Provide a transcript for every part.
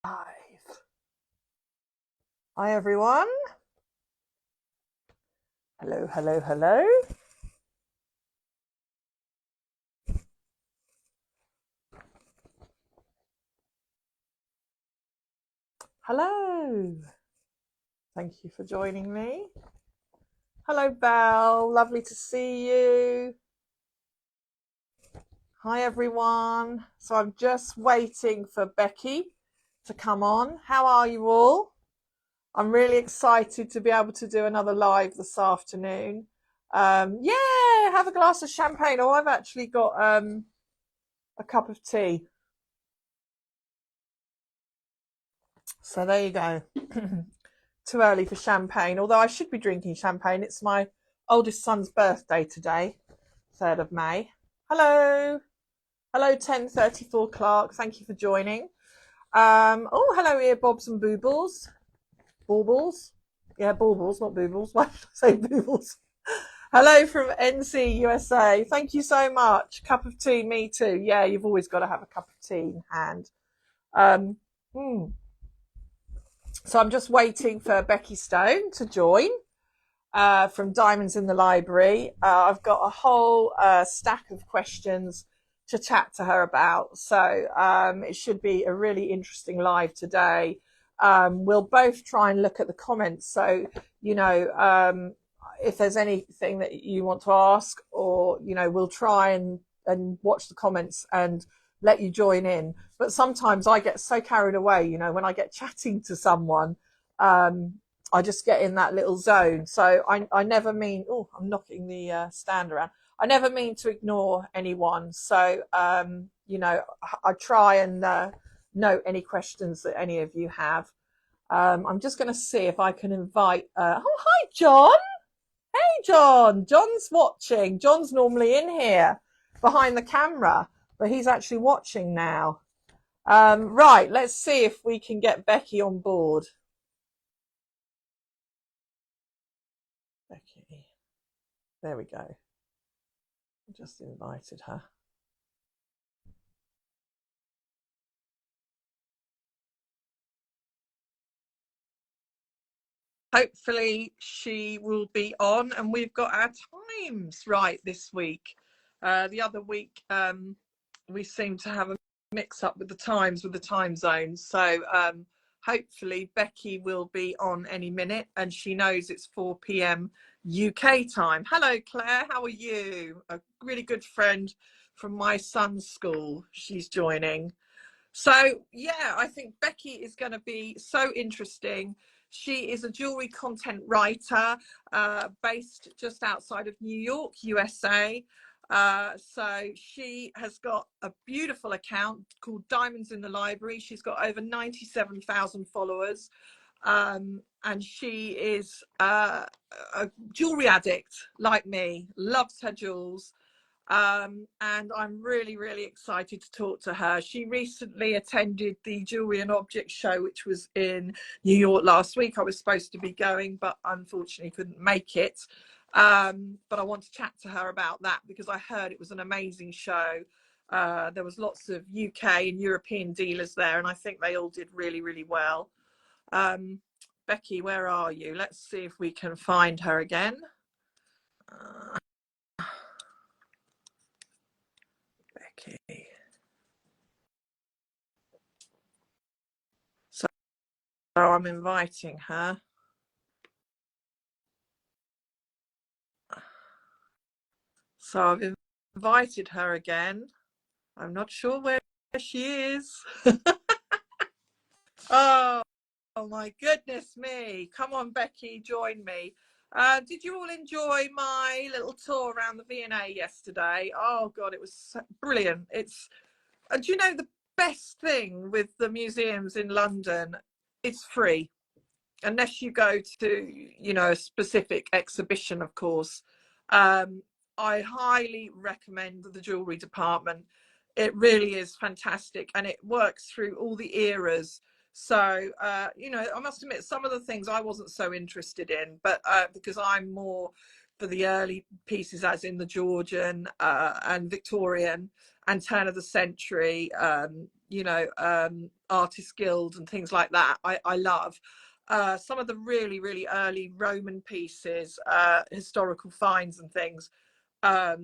Live. Hi everyone. Hello, hello, hello. Hello. Thank you for joining me. Hello, Belle. Lovely to see you. Hi everyone. So I'm just waiting for Becky to come on. How are you all? I'm really excited to be able to do another live this afternoon. Yeah, have a glass of champagne. Oh, I've actually got a cup of tea. So there you go. Too early for champagne, although I should be drinking champagne. It's my oldest son's birthday today, 3rd of May. Hello. Hello, 1034 Clark. Thank you for joining. Oh, hello, earbobs and boobles. Baubles? Yeah, baubles, not boobles. Why did I say boobles? Hello from NC, USA. Thank you so much. Cup of tea, me too. Yeah, you've always got to have a cup of tea in hand. Um, mm. So I'm just waiting for Becky Stone to join. From Diamonds in the Library. I've got a whole stack of questions to chat to her about. So it should be a really interesting live today. We'll both try and look at the comments. So, if there's anything that you want to ask, or, we'll try and watch the comments and let you join in. But sometimes I get so carried away, when I get chatting to someone. I just get in that little zone. So I never mean, oh, I'm knocking the stand around. I never mean to ignore anyone. So, I try and note any questions that any of you have. I'm just going to see if I can invite. Oh, hi, John. Hey, John. John's watching. John's normally in here behind the camera, but he's actually watching now. Right, let's see if we can get Becky on board. Becky. There we go. Just invited her. Hopefully she will be on, and we've got our times right this week. The other week we seem to have a mix up with the times, with the time zones. So hopefully Becky will be on any minute, and she knows it's 4 p.m. UK time. Hello, Claire. How are you? A really good friend from my son's school. She's joining. So, yeah, I think Becky is going to be so interesting. She is a jewelry content writer based just outside of New York, USA. So she has got a beautiful account called Diamonds in the Library. She's got over 97,000 followers. And she is a jewelry addict like me, loves her jewels. And I'm really, really excited to talk to her. She recently attended the Jewelry and Objects show, which was in New York last week. I was supposed to be going, but unfortunately couldn't make it. But I want to chat to her about that because I heard it was an amazing show. There was lots of UK and European dealers there, and I think they all did really, really well. Becky, where are you? Let's see if we can find her again. Becky. So I'm inviting her. So I've invited her again. I'm not sure where she is. Oh, oh my goodness me. Come on, Becky, join me. Did you all enjoy my little tour around the V&A yesterday? Oh God, it was so brilliant. Do you know the best thing with the museums in London? It's free, unless you go to, a specific exhibition, of course. I highly recommend the jewelry department. It really is fantastic, and it works through all the eras. So, I must admit, some of the things I wasn't so interested in, but because I'm more for the early pieces, as in the Georgian and Victorian and turn of the century, you know, Artist Guild and things like that. I love some of the really, really early Roman pieces, historical finds and things. I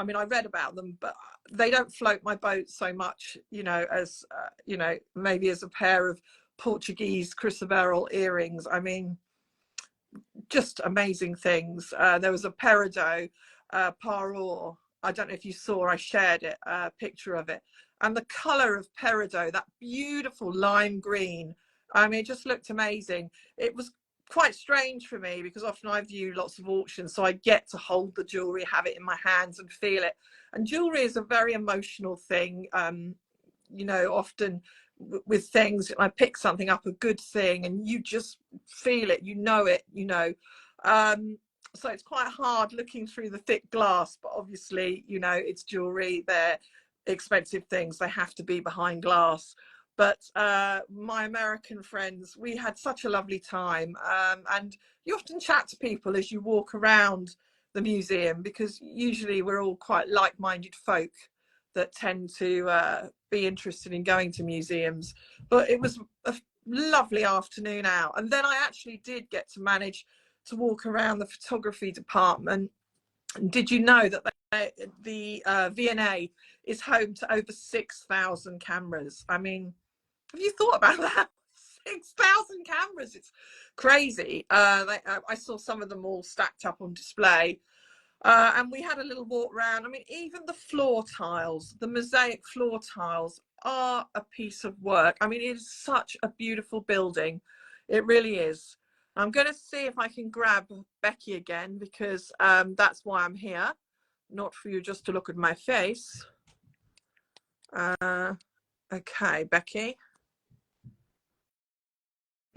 mean, I read about them, but they don't float my boat so much, you know, as, you know, maybe as a pair of Portuguese chrysoberyl earrings. I mean, just amazing things. There was a peridot parure. I don't know if you saw, I shared it, a picture of it. And the colour of peridot, that beautiful lime green, I mean, it just looked amazing. It was quite strange for me because often I view lots of auctions, so I get to hold the jewellery, have it in my hands and feel it. And jewellery is a very emotional thing. You know, often with things, I pick something up, a good thing, and you just feel it, you know it, you know. So it's quite hard looking through the thick glass, but obviously, you know, it's jewelry, they're expensive things, they have to be behind glass. But my American friends, we had such a lovely time, and you often chat to people as you walk around the museum, because usually we're all quite like-minded folk that tend to be interested in going to museums. But it was a lovely afternoon out, and then I actually did get to manage to walk around the photography department. Did you know that the V&A is home to over 6,000 cameras? I mean, have you thought about that? 6,000 cameras, it's crazy. I saw some of them all stacked up on display. And we had a little walk around. I mean, even the floor tiles, the mosaic floor tiles are a piece of work. I mean, it is such a beautiful building. It really is. I'm going to see if I can grab Becky again, because that's why I'm here, not for you just to look at my face. Okay, Becky.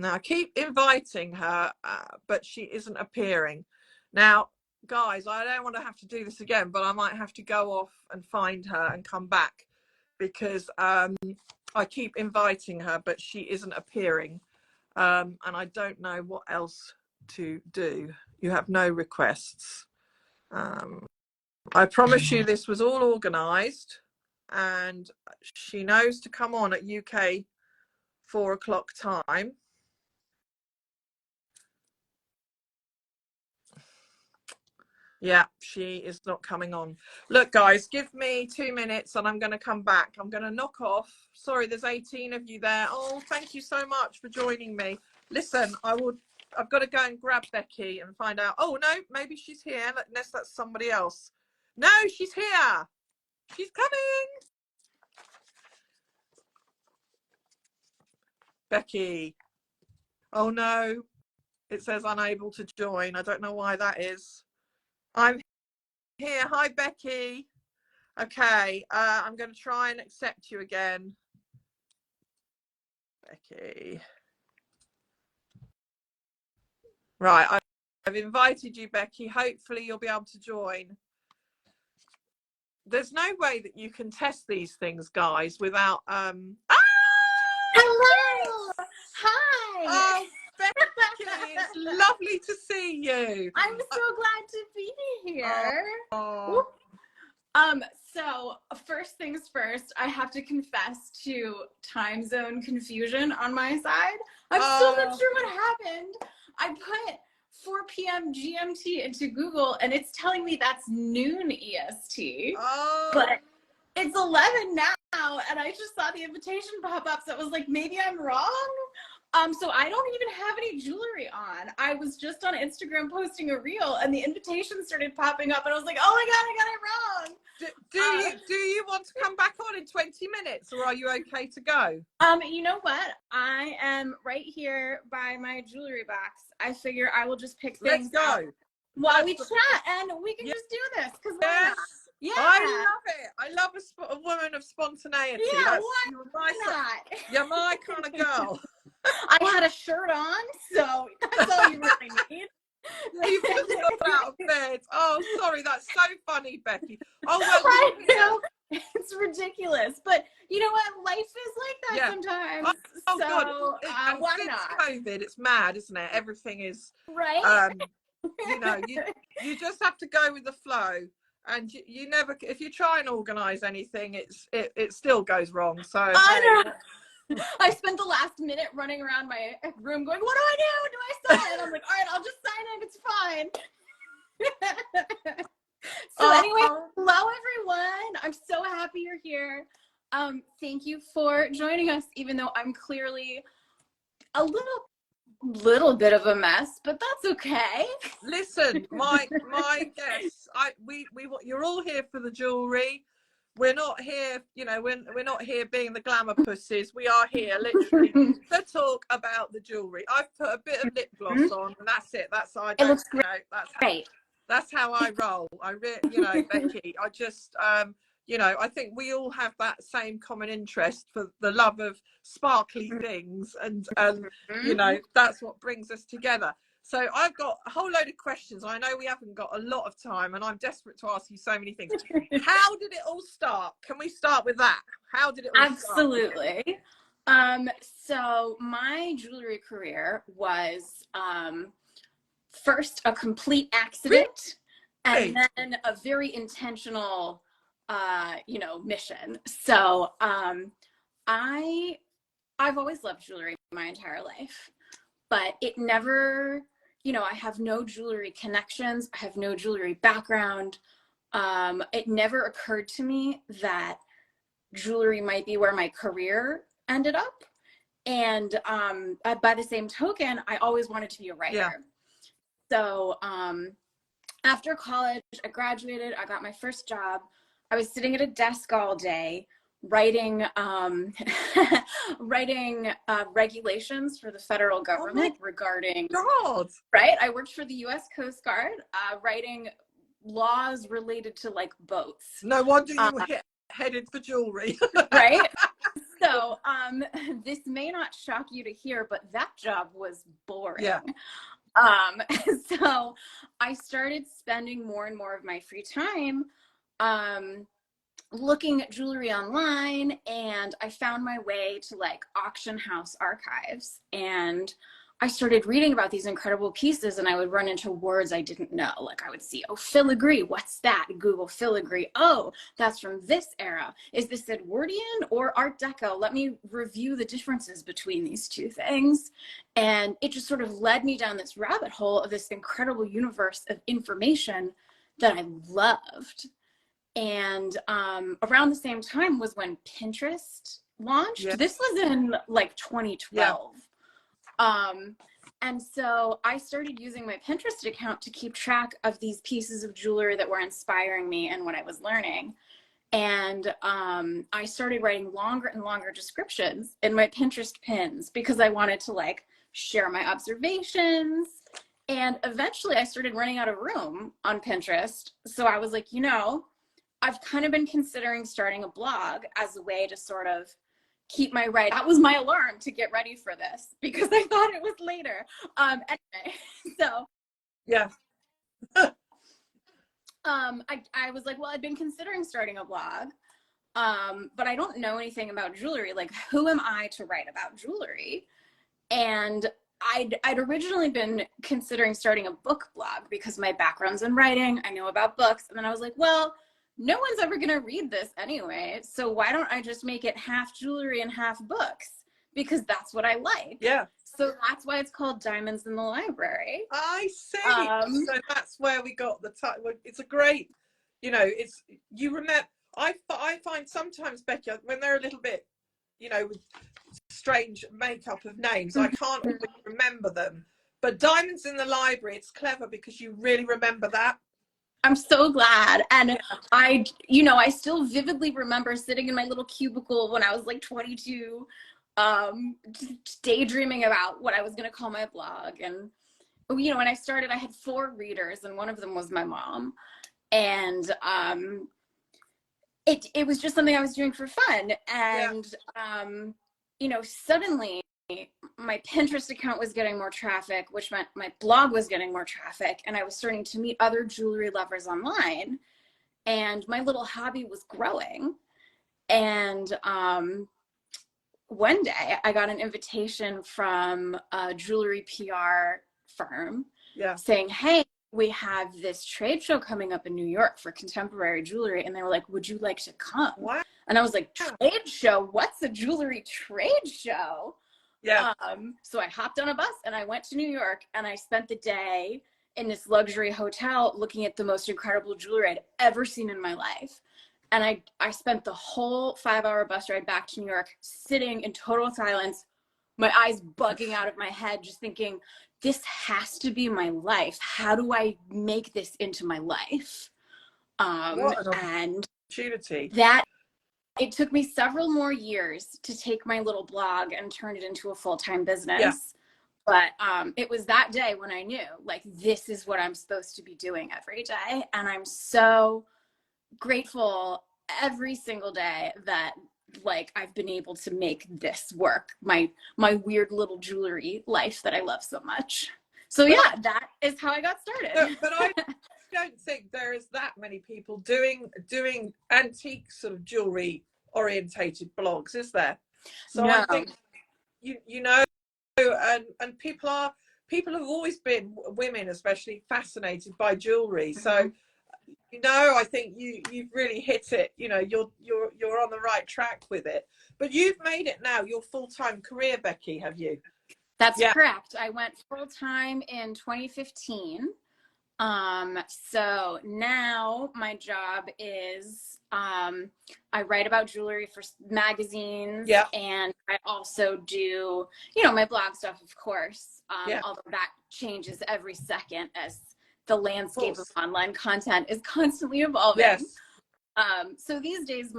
Now, I keep inviting her, but she isn't appearing. Now, guys, I don't want to have to do this again, but I might have to go off and find her and come back, because I keep inviting her, but she isn't appearing. And I don't know what else to do. You have no requests. I promise you this was all organised, and she knows to come on at UK 4 o'clock time. Yeah, she is not coming on. Look, guys, give me 2 minutes and I'm going to come back. I'm going to knock off. Sorry, there's 18 of you there. Oh, thank you so much for joining me. Listen, I've got to go and grab Becky and find out. Oh, no, maybe she's here, unless that's somebody else. No, she's here. She's coming. Becky. Oh, no. It says unable to join. I don't know why that is. I'm here. Hi, Becky. Okay, I'm going to try and accept you again. Becky. Right, I've invited you, Becky. Hopefully you'll be able to join. There's no way that you can test these things, guys, without Hello. Hi. Oh, Becky, it's lovely to see you. I'm so glad to be here. Oh. So first things first, I have to confess to time zone confusion on my side. I'm still not sure what happened. I put 4 p.m. GMT into Google and it's telling me that's noon EST. But it's 11 now and I just saw the invitation pop up, so it was like, maybe I'm wrong. So I don't even have any jewelry on. I was just on Instagram posting a reel and the invitation started popping up and I was like, oh my God, I got it wrong. Do you want to come back on in 20 minutes or are you okay to go? You know what? I am right here by my jewelry box. I figure I will just pick things out while we chat and we can just do this, because why not? Yeah, I love it. I love a woman of spontaneity. Yeah, why not? You're my kind of girl. I had a shirt on, so that's all you really need. You just got out of bed. Oh, sorry, that's so funny, Becky. Oh, well, I know. It's ridiculous, but you know what? Life is like that sometimes. Oh, so, God. Why since not? COVID, it's mad, isn't it? Everything is right. You know, you just have to go with the flow. and you never, if you try and organize anything, it still goes wrong. So I know. I spent the last minute running around my room going, what do I do? Do I sign it? I'm like, all right, I'll just sign it. It's fine. So anyway, hello everyone. I'm so happy you're here. Thank you for joining us, even though I'm clearly a little bit of a mess, but that's okay. Listen, my guests, you're all here for the jewelry. We're not here, you know, we're not here being the glamour pussies. We are here literally to talk about the jewelry. I've put a bit of lip gloss on, and that's it. That's I don't, It looks you know, great. That's how I roll. You know, Becky, I just, you know, I think we all have that same common interest for the love of sparkly things, and you know, that's what brings us together. So I've got a whole load of questions. I know we haven't got a lot of time, and I'm desperate to ask you so many things. How did it all start? Can we start with that? How did it all start? Absolutely. So my jewelry career was first a complete accident, really? and then a very intentional you know, mission. So I've always loved jewelry my entire life, but it never, you know, I have no jewelry connections. I have no jewelry background. It never occurred to me that jewelry might be where my career ended up. And by the same token, I always wanted to be a writer. Yeah. So after college, I graduated, I got my first job. I was sitting at a desk all day writing writing regulations for the federal government regarding, right? I worked for the US Coast Guard, writing laws related to like boats. No wonder you were headed for jewelry. Right? So this may not shock you to hear, but that job was boring. Yeah. So I started spending more and more of my free time looking at jewelry online, and I found my way to like auction house archives, and I started reading about these incredible pieces, and I would run into words I didn't know. Like I would see, oh, filigree, what's that? Google filigree. Oh, that's from this era. Is this Edwardian or Art Deco? Let me review the differences between these two things. And it just sort of led me down this rabbit hole of this incredible universe of information that I loved. And around the same time was when Pinterest launched. Yeah. This was in like 2012. Yeah. And so I started using my Pinterest account to keep track of these pieces of jewelry that were inspiring me and what I was learning. And I started writing longer and longer descriptions in my Pinterest pins because I wanted to like share my observations. And eventually I started running out of room on Pinterest. So I was like, you know, I've kind of been considering starting a blog as a way to sort of keep my writing. That was my alarm to get ready for this because I thought it was later. Anyway, so yeah. I was like, well, I've been considering starting a blog, but I don't know anything about jewelry. Like, who am I to write about jewelry? And I'd originally been considering starting a book blog because my background's in writing. I know about books. And then I was like, well, no one's ever going to read this anyway. So why don't I just make it half jewelry and half books? Because that's what I like. Yeah. So that's why it's called Diamonds in the Library. I see. So that's where we got the title. It's a great, you know, it's, you remember, I find sometimes, Becky, when they're a little bit, you know, with strange makeup of names, I can't always remember them. But Diamonds in the Library, it's clever because you really remember that. I'm so glad. And I, you know, I still vividly remember sitting in my little cubicle when I was like 22, daydreaming about what I was going to call my blog. And, you know, when I started, I had 4 readers and one of them was my mom. And it was just something I was doing for fun. And, you know, suddenly my Pinterest account was getting more traffic, which meant my blog was getting more traffic, and I was starting to meet other jewelry lovers online, and my little hobby was growing. And one day I got an invitation from a jewelry PR firm saying, hey, we have this trade show coming up in New York for contemporary jewelry. And they were like, would you like to come? Wow. And I was like, trade show? What's a jewelry trade show? Yeah. So I hopped on a bus and I went to New York, and I spent the day in this luxury hotel looking at the most incredible jewelry I'd ever seen in my life. And I spent the whole 5-hour bus ride back to New York sitting in total silence, my eyes bugging out of my head, just thinking, this has to be my life. How do I make this into my life? What an And opportunity. that it took me several more years to take my little blog and turn it into a full-time business. Yeah. But it was that day when I knew, like, this is what I'm supposed to be doing every day. And I'm so grateful every single day that, like, I've been able to make this work, my weird little jewelry life that I love so much. So yeah, that is how I got started. But I don't think there is that many people doing antique sort of jewelry orientated blogs, is there? So No. I think you know, and people have always been, women especially, fascinated by jewelry. So you know, I think you've really hit it. You know, you're on the right track with it. But you've made it now your full-time career, Becky, have you? That's correct. I went full-time in 2015. So now my job is I write about jewelry for magazines, and I also do, you know, my blog stuff, of course, although that changes every second as the landscape of online content is constantly evolving. Yes. So these days,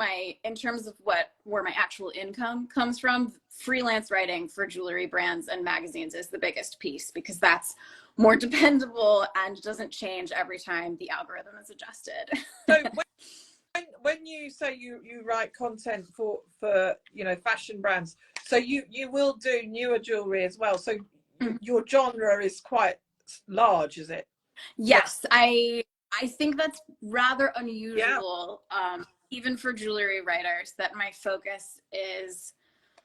in terms of where my actual income comes from, freelance writing for jewelry brands and magazines is the biggest piece, because that's more dependable and doesn't change every time the algorithm is adjusted. So when you say you write content for you know, fashion brands, so you will do newer jewelry as well. So your genre is quite large, is it? Yes, I think that's rather unusual, even for jewelry writers, that my focus is,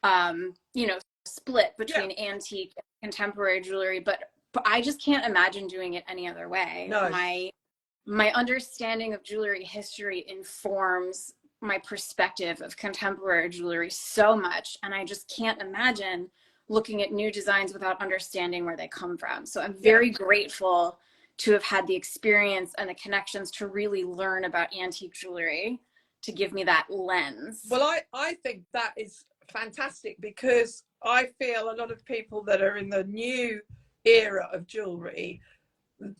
you know, split between antique and contemporary jewelry, but I just can't imagine doing it any other way. No. My understanding of jewelry history informs my perspective of contemporary jewelry so much, and I just can't imagine looking at new designs without understanding where they come from. So I'm very grateful to have had the experience and the connections to really learn about antique jewelry to give me that lens. Well, I think that is fantastic, because I feel a lot of people that are in the new era of jewelry,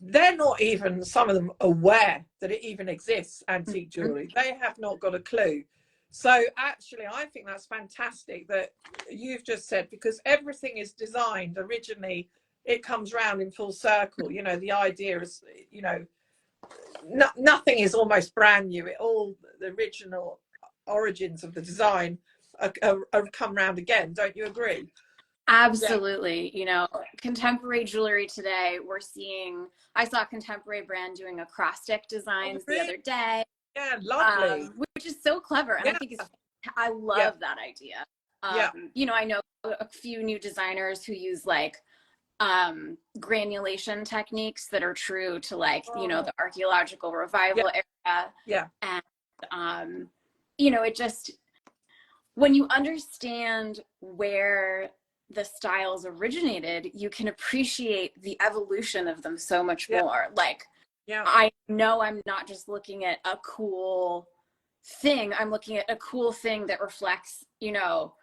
they're not even, some of them, aware that it even exists, antique jewelry. They have not got a clue. So actually, I think that's fantastic that you've just said, because everything is designed originally, it comes round in full circle. You know, the idea is, you know, nothing is almost brand new. It all, the original origins of the design are come round again. Don't you agree? Absolutely. You know, contemporary jewelry today, I saw a contemporary brand doing acrostic designs the other day. Yeah, lovely. Which is so clever. And I think I love that idea. You know, I know a few new designers who use like granulation techniques that are true to, like, you know, the archaeological revival era. And you know, it just, when you understand where the styles originated, you can appreciate the evolution of them so much more. Like, I know I'm not just looking at a cool thing, I'm looking at a cool thing that reflects, you know,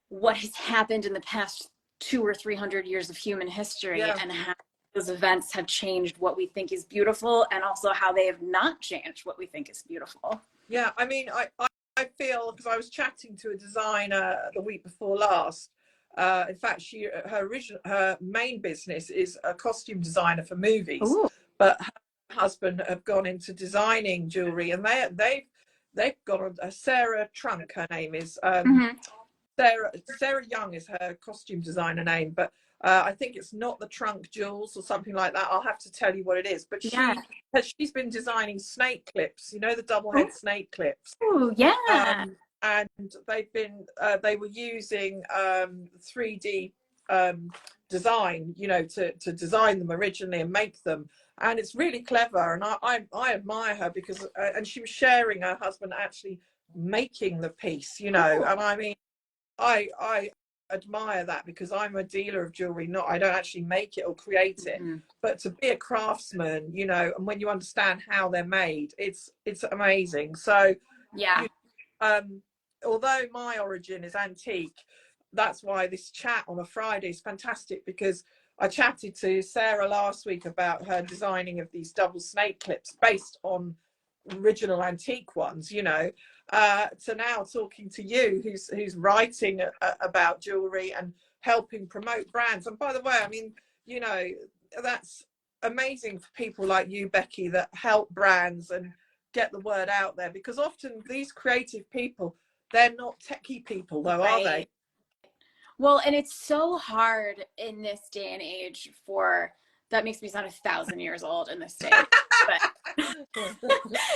what has happened in the past 200 or 300 years of human history, and how those events have changed what we think is beautiful, and also how they have not changed what we think is beautiful. Yeah, I mean, I feel, because I was chatting to a designer the week before last. In fact, her main business is a costume designer for movies. Ooh. But her husband have gone into designing jewelry, and they've got a Sarah Trunk, her name is. Sarah Young is her costume designer name, but I think it's not the Trunk Jewels or something like that. I'll have to tell you what it is. But she's been designing snake clips, you know, the double head snake clips. Oh, yeah. And they were using 3D design, you know, to design them originally and make them. And it's really clever, and I admire her because and she was sharing her husband actually making the piece, you know. Cool. And I mean, I admire that because I'm a dealer of jewelry, not I don't actually make it or create it, but to be a craftsman, you know, and when you understand how they're made, it's amazing. So yeah, although my origin is antique, that's why this chat on a Friday is fantastic, because I chatted to Sarah last week about her designing of these double snake clips based on original antique ones, you know, to now talking to you who's writing about jewelry and helping promote brands. And by the way, I mean, you know, that's amazing for people like you, Becky, that help brands and get the word out there, because often these creative people, they're not techie people though, are they? Well, and it's so hard in this day and age that makes me sound 1,000 years old in this day, but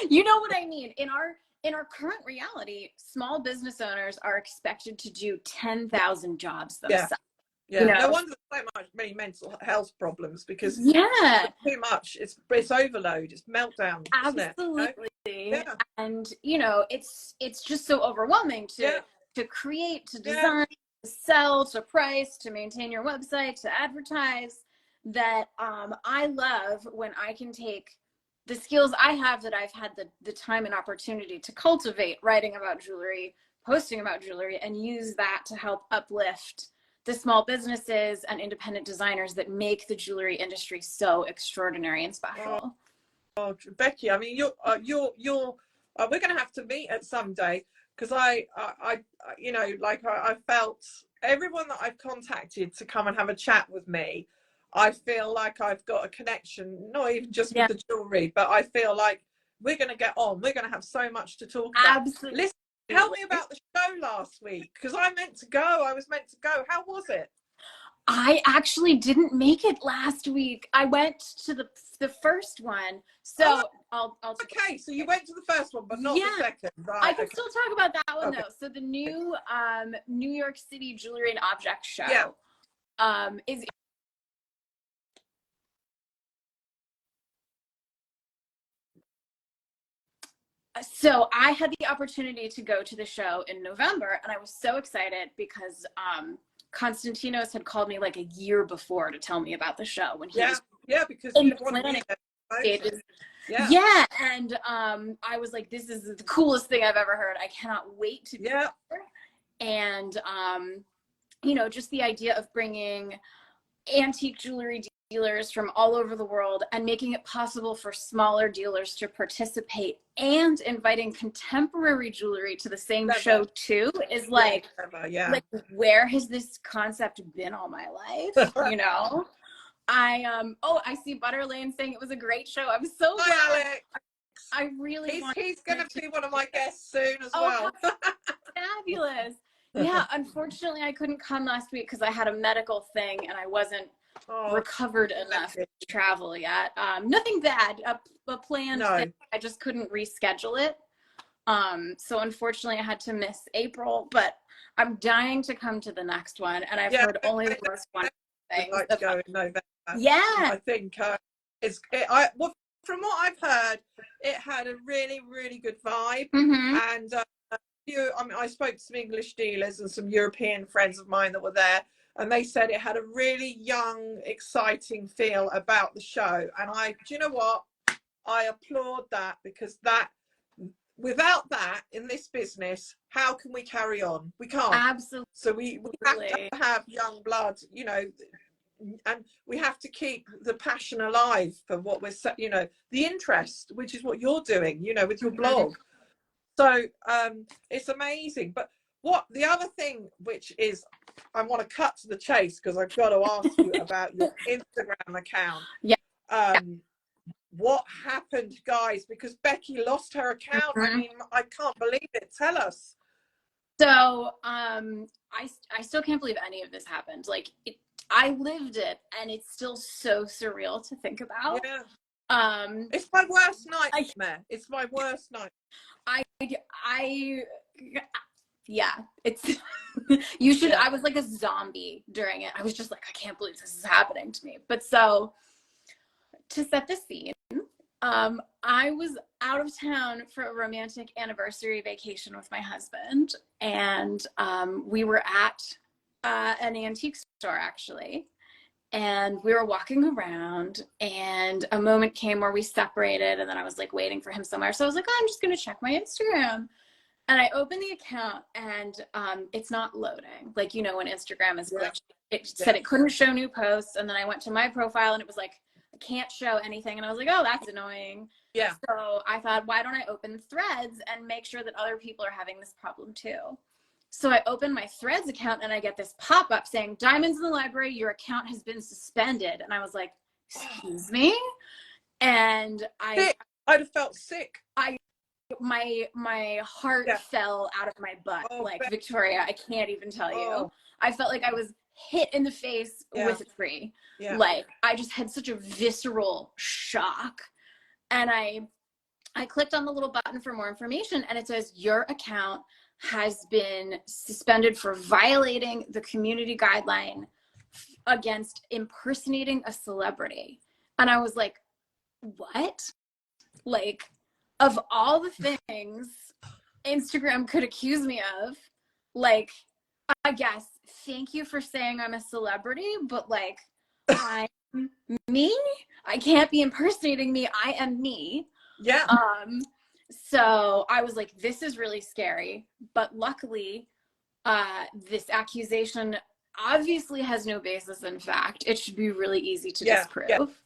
you know what I mean? In our current reality, small business owners are expected to do 10,000 jobs themselves. Yeah, you know? No wonder there's so many mental health problems, because too much. It's overload. It's meltdown. Absolutely. Yeah. And you know, it's just so overwhelming to create, to design, to sell, to price, to maintain your website, to advertise, that I love when I can take the skills I have that I've had the time and opportunity to cultivate, writing about jewelry, posting about jewelry, and use that to help uplift the small businesses and independent designers that make the jewelry industry so extraordinary and special. Oh, Becky, I mean, you're we're going to have to meet at some day, because I you know, like I felt everyone that I've contacted to come and have a chat with me, I feel like I've got a connection, not even just with the jewelry, but I feel like we're going to get on. We're going to have so much to talk about. Absolutely. Listen, tell me about the show last week, because I was meant to go. How was it? I actually didn't make it last week. I went to the first one. So I'll okay, so you went to the first one, but not the second. Right. I can still talk about that one though. So the new New York City Jewelry and Object Show is so I had the opportunity to go to the show in November, and I was so excited because Konstantinos had called me like a year before to tell me about the show when he was because in the planning stages. And I was like, this is the coolest thing I've ever heard. I cannot wait to be there. And you know, just the idea of bringing antique jewelry dealers from all over the world and making it possible for smaller dealers to participate, and inviting contemporary jewelry to the same show too, is like where has this concept been all my life? You know? I see Butter Lane saying it was a great show. I'm so glad. Alex. I really he's going to be one of my guests soon as well. Fabulous. Yeah, unfortunately I couldn't come last week because I had a medical thing and I wasn't recovered enough to travel yet. Nothing bad, a planned thing. I just couldn't reschedule it. So unfortunately I had to miss April, but I'm dying to come to the next one, and I've heard only the most wonderful things. I'd like to go in November. Yeah. I think from what I've heard, it had a really, really good vibe. And I spoke to some English dealers and some European friends of mine that were there, and they said it had a really young, exciting feel about the show. And do you know what? I applaud that, because without that in this business, how can we carry on? We can't. Absolutely. So we have to have young blood, you know, and we have to keep the passion alive for what we're, you know, the interest, which is what you're doing, you know, with your blog. So it's amazing. But the other thing, which is, I want to cut to the chase, because I've got to ask you about your Instagram account. What happened, guys? Because Becky lost her account. I mean, I can't believe it. Tell us. So I still can't believe any of this happened. Like, I lived it, and it's still so surreal to think about. It's my worst nightmare. It's my worst nightmare. Yeah, it's you should. Yeah. I was like a zombie during it. I was just like, I can't believe this is happening to me. But so to set the scene, I was out of town for a romantic anniversary vacation with my husband, and we were at an antique store actually. And we were walking around, and a moment came where we separated, and then I was like waiting for him somewhere. So I was like, oh, I'm just gonna check my Instagram. And I opened the account, and it's not loading. Like, you know, when Instagram is glitchy, it said it couldn't show new posts. And then I went to my profile, and it was like, I can't show anything. And I was like, oh, that's annoying. Yeah. So I thought, why don't I open Threads and make sure that other people are having this problem too? So I open my Threads account, and I get this pop-up saying, Diamonds in the Library, your account has been suspended. And I was like, excuse me? And I'd have felt sick. My heart fell out of my butt. Like, Becky. Victoria, I can't even tell you. I felt like I was hit in the face with a tree. Like, I just had such a visceral shock. And I clicked on the little button for more information, and it says your account has been suspended for violating the community guideline against impersonating a celebrity. And I was like, what? Like, of all the things Instagram could accuse me of, like, I guess, thank you for saying I'm a celebrity, but like, I'm me? I can't be impersonating me. I am me. Yeah. So I was like, this is really scary. But luckily, this accusation obviously has no basis in fact. It should be really easy to disprove.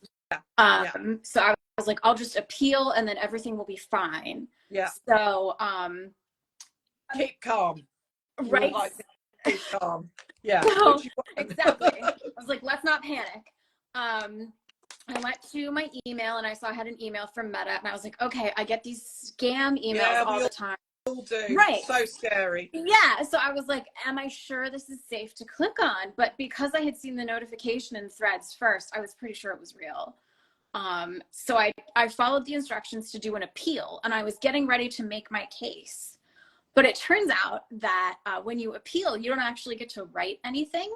So I was like, I'll just appeal, and then everything will be fine. Yeah. So keep calm. Right. Keep calm. Yeah. So, exactly. I was like, let's not panic. I went to my email, and I saw I had an email from Meta, and I was like, okay, I get these scam emails all the time. All do. Right. So scary. Yeah. So I was like, am I sure this is safe to click on? But because I had seen the notification in Threads first, I was pretty sure it was real. So I followed the instructions to do an appeal, and I was getting ready to make my case. But it turns out that when you appeal, you don't actually get to write anything.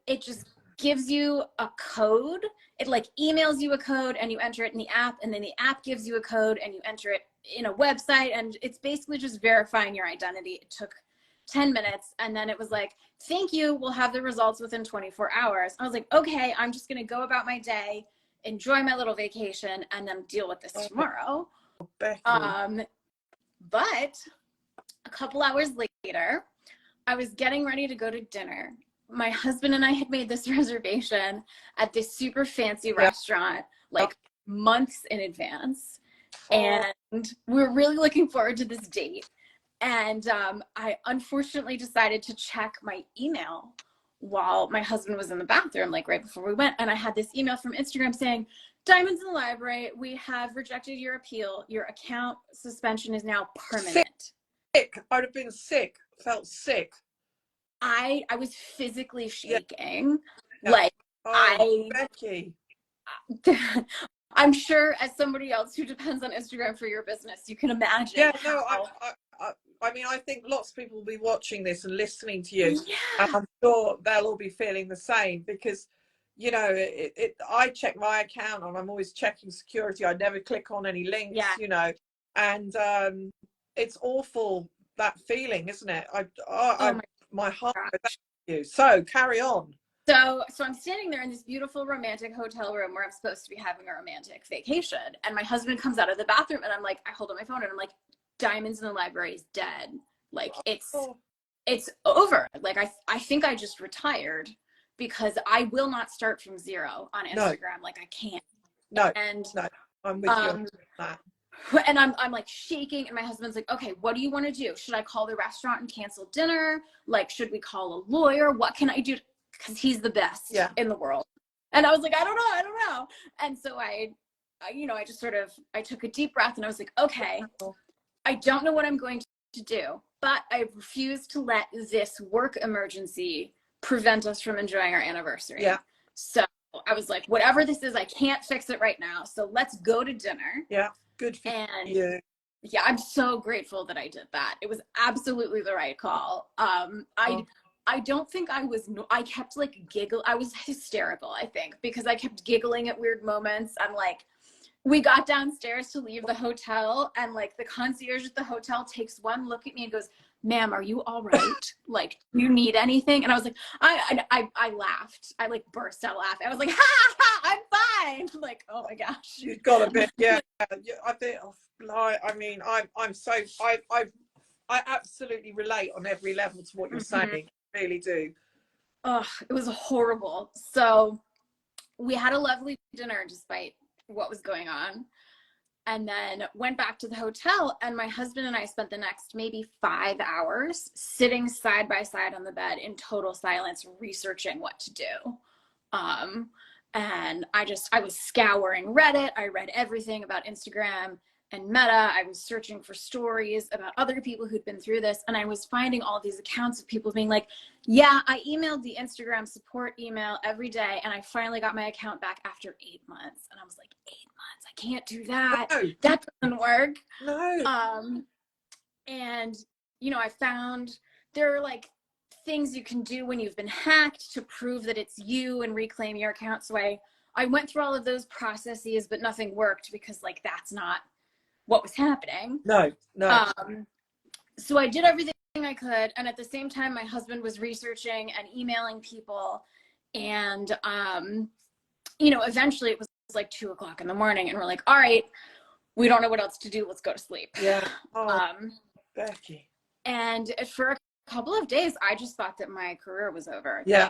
It just gives you a code. It like emails you a code, and you enter it in the app, and then the app gives you a code, and you enter it in a website, and it's basically just verifying your identity. It took 10 minutes, and then it was like, thank you, we'll have the results within 24 hours. I was like, okay, I'm just gonna go about my day, enjoy my little vacation, and then deal with this tomorrow. Becky. But a couple hours later, I was getting ready to go to dinner. My husband and I had made this reservation at this super fancy restaurant, like months in advance. And we were really looking forward to this date. And I unfortunately decided to check my email while my husband was in the bathroom, like right before we went. And I had this email from Instagram saying, Diamonds in the Library, we have rejected your appeal. Your account suspension is now permanent. Sick. I'd have been sick. Felt sick. I was physically shaking. Like, Becky. I'm sure as somebody else who depends on Instagram for your business, you can imagine. Yeah, no, I mean, I think lots of people will be watching this and listening to you. Yeah. And I'm sure they'll all be feeling the same because, you know, I check my account and I'm always checking security. I never click on any links, you know, and it's awful, that feeling, isn't it? My heart goes out to you. So carry on. So I'm standing there in this beautiful romantic hotel room where I'm supposed to be having a romantic vacation. And my husband comes out of the bathroom, and I'm like, I hold up my phone, and I'm like, Diamonds in the Library is dead. Like, it's over. Like, I think I just retired because I will not start from zero on Instagram. No. Like, I can't. No. And no, I'm with you on that. And I'm like shaking, and my husband's like, okay, what do you want to do? Should I call the restaurant and cancel dinner? Like, should we call a lawyer? What can I do? Because he's the best in the world. And I was like, I don't know. And so I just sort of, I took a deep breath, and I was like, okay, I don't know what I'm going to do, but I refuse to let this work emergency prevent us from enjoying our anniversary. Yeah. So I was like, whatever this is, I can't fix it right now. So let's go to dinner. Yeah. Good for you. Yeah, I'm so grateful that I did that. It was absolutely the right call. I don't think I kept like I was hysterical, I think, because I kept giggling at weird moments. I'm like, we got downstairs to leave the hotel, and like the concierge at the hotel takes one look at me and goes, "Ma'am, are you all right? Like, do you need anything?" And I was like, I laughed. I like burst out laughing. I was like, "Ha ha! I'm fine!" Like, oh my gosh. You've got a bit, yeah. I think, I mean, I'm so, I absolutely relate on every level to what you're saying. I really do. Oh, it was horrible. So we had a lovely dinner despite what was going on, and then went back to the hotel, and my husband and I spent the next maybe 5 hours sitting side by side on the bed in total silence researching what to do. And I was scouring Reddit. I read everything about Instagram and Meta. I was searching for stories about other people who'd been through this, and I was finding all these accounts of people being like, yeah, I emailed the Instagram support email every day, and I finally got my account back after 8 months. And I was like, 8 months? I can't do that. No. That doesn't work. No. And I found there are like things you can do when you've been hacked to prove that it's you and reclaim your account. So I went through all of those processes, but nothing worked because like that's not what was happening. No. So I did everything I could, and at the same time my husband was researching and emailing people, and eventually it was like 2 o'clock in the morning, and we're like, all right, we don't know what else to do, let's go to sleep. Yeah. Becky. And for a couple of days I just thought that my career was over. Yeah.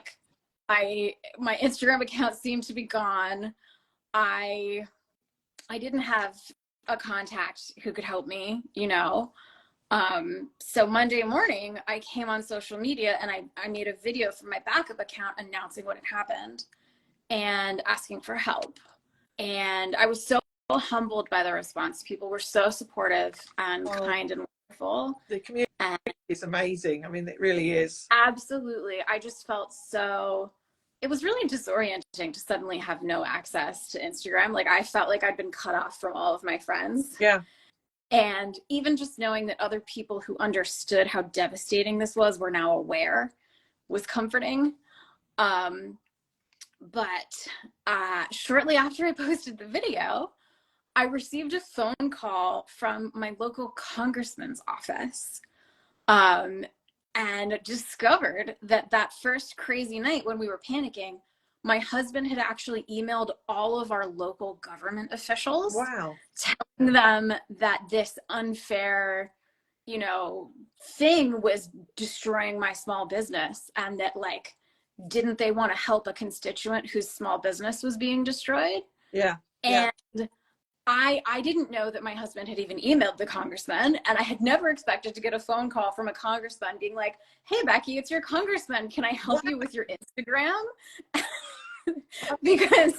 Like, my Instagram account seemed to be gone. I didn't have a contact who could help me. So Monday morning I came on social media and I made a video from my backup account announcing what had happened and asking for help. And I was so humbled by the response. People were so supportive and kind and wonderful. The community is amazing. I mean, it really is. Absolutely. I just felt it was really disorienting to suddenly have no access to Instagram. Like, I felt like I'd been cut off from all of my friends. Yeah. And even just knowing that other people who understood how devastating this was were now aware was comforting. But shortly after I posted the video, I received a phone call from my local congressman's office, and discovered that first crazy night when we were panicking, my husband had actually emailed all of our local government officials. Wow. Telling them that this unfair, thing was destroying my small business, and that, like, didn't they want to help a constituent whose small business was being destroyed? Yeah. And I didn't know that my husband had even emailed the congressman, and I had never expected to get a phone call from a congressman being like, hey, Becky, it's your congressman. Can I help you with your Instagram? Because,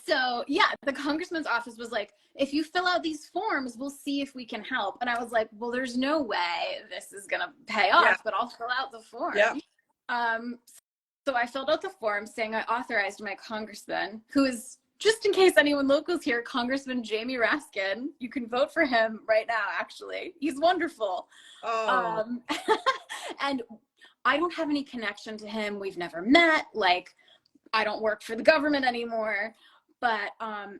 so yeah, the congressman's office was like, if you fill out these forms, we'll see if we can help. And I was like, well, there's no way this is going to pay off, but I'll fill out the form. Yeah. So I filled out the form saying I authorized my congressman, who is, just in case anyone local's here, Congressman Jamie Raskin. You can vote for him right now, actually. He's wonderful. And I don't have any connection to him. We've never met. Like, I don't work for the government anymore. But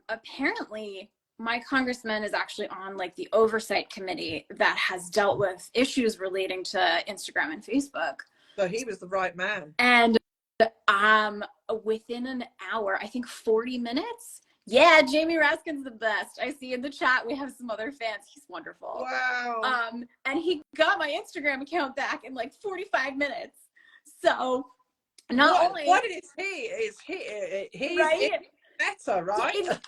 apparently my congressman is actually on like the oversight committee that has dealt with issues relating to Instagram and Facebook. So he was the right man. And within an hour, I think 40 minutes. Yeah, Jamie Raskin's the best. I see in the chat we have some other fans. He's wonderful. Wow. And he got my Instagram account back in like 45 minutes. So what is he right? Better, right? It's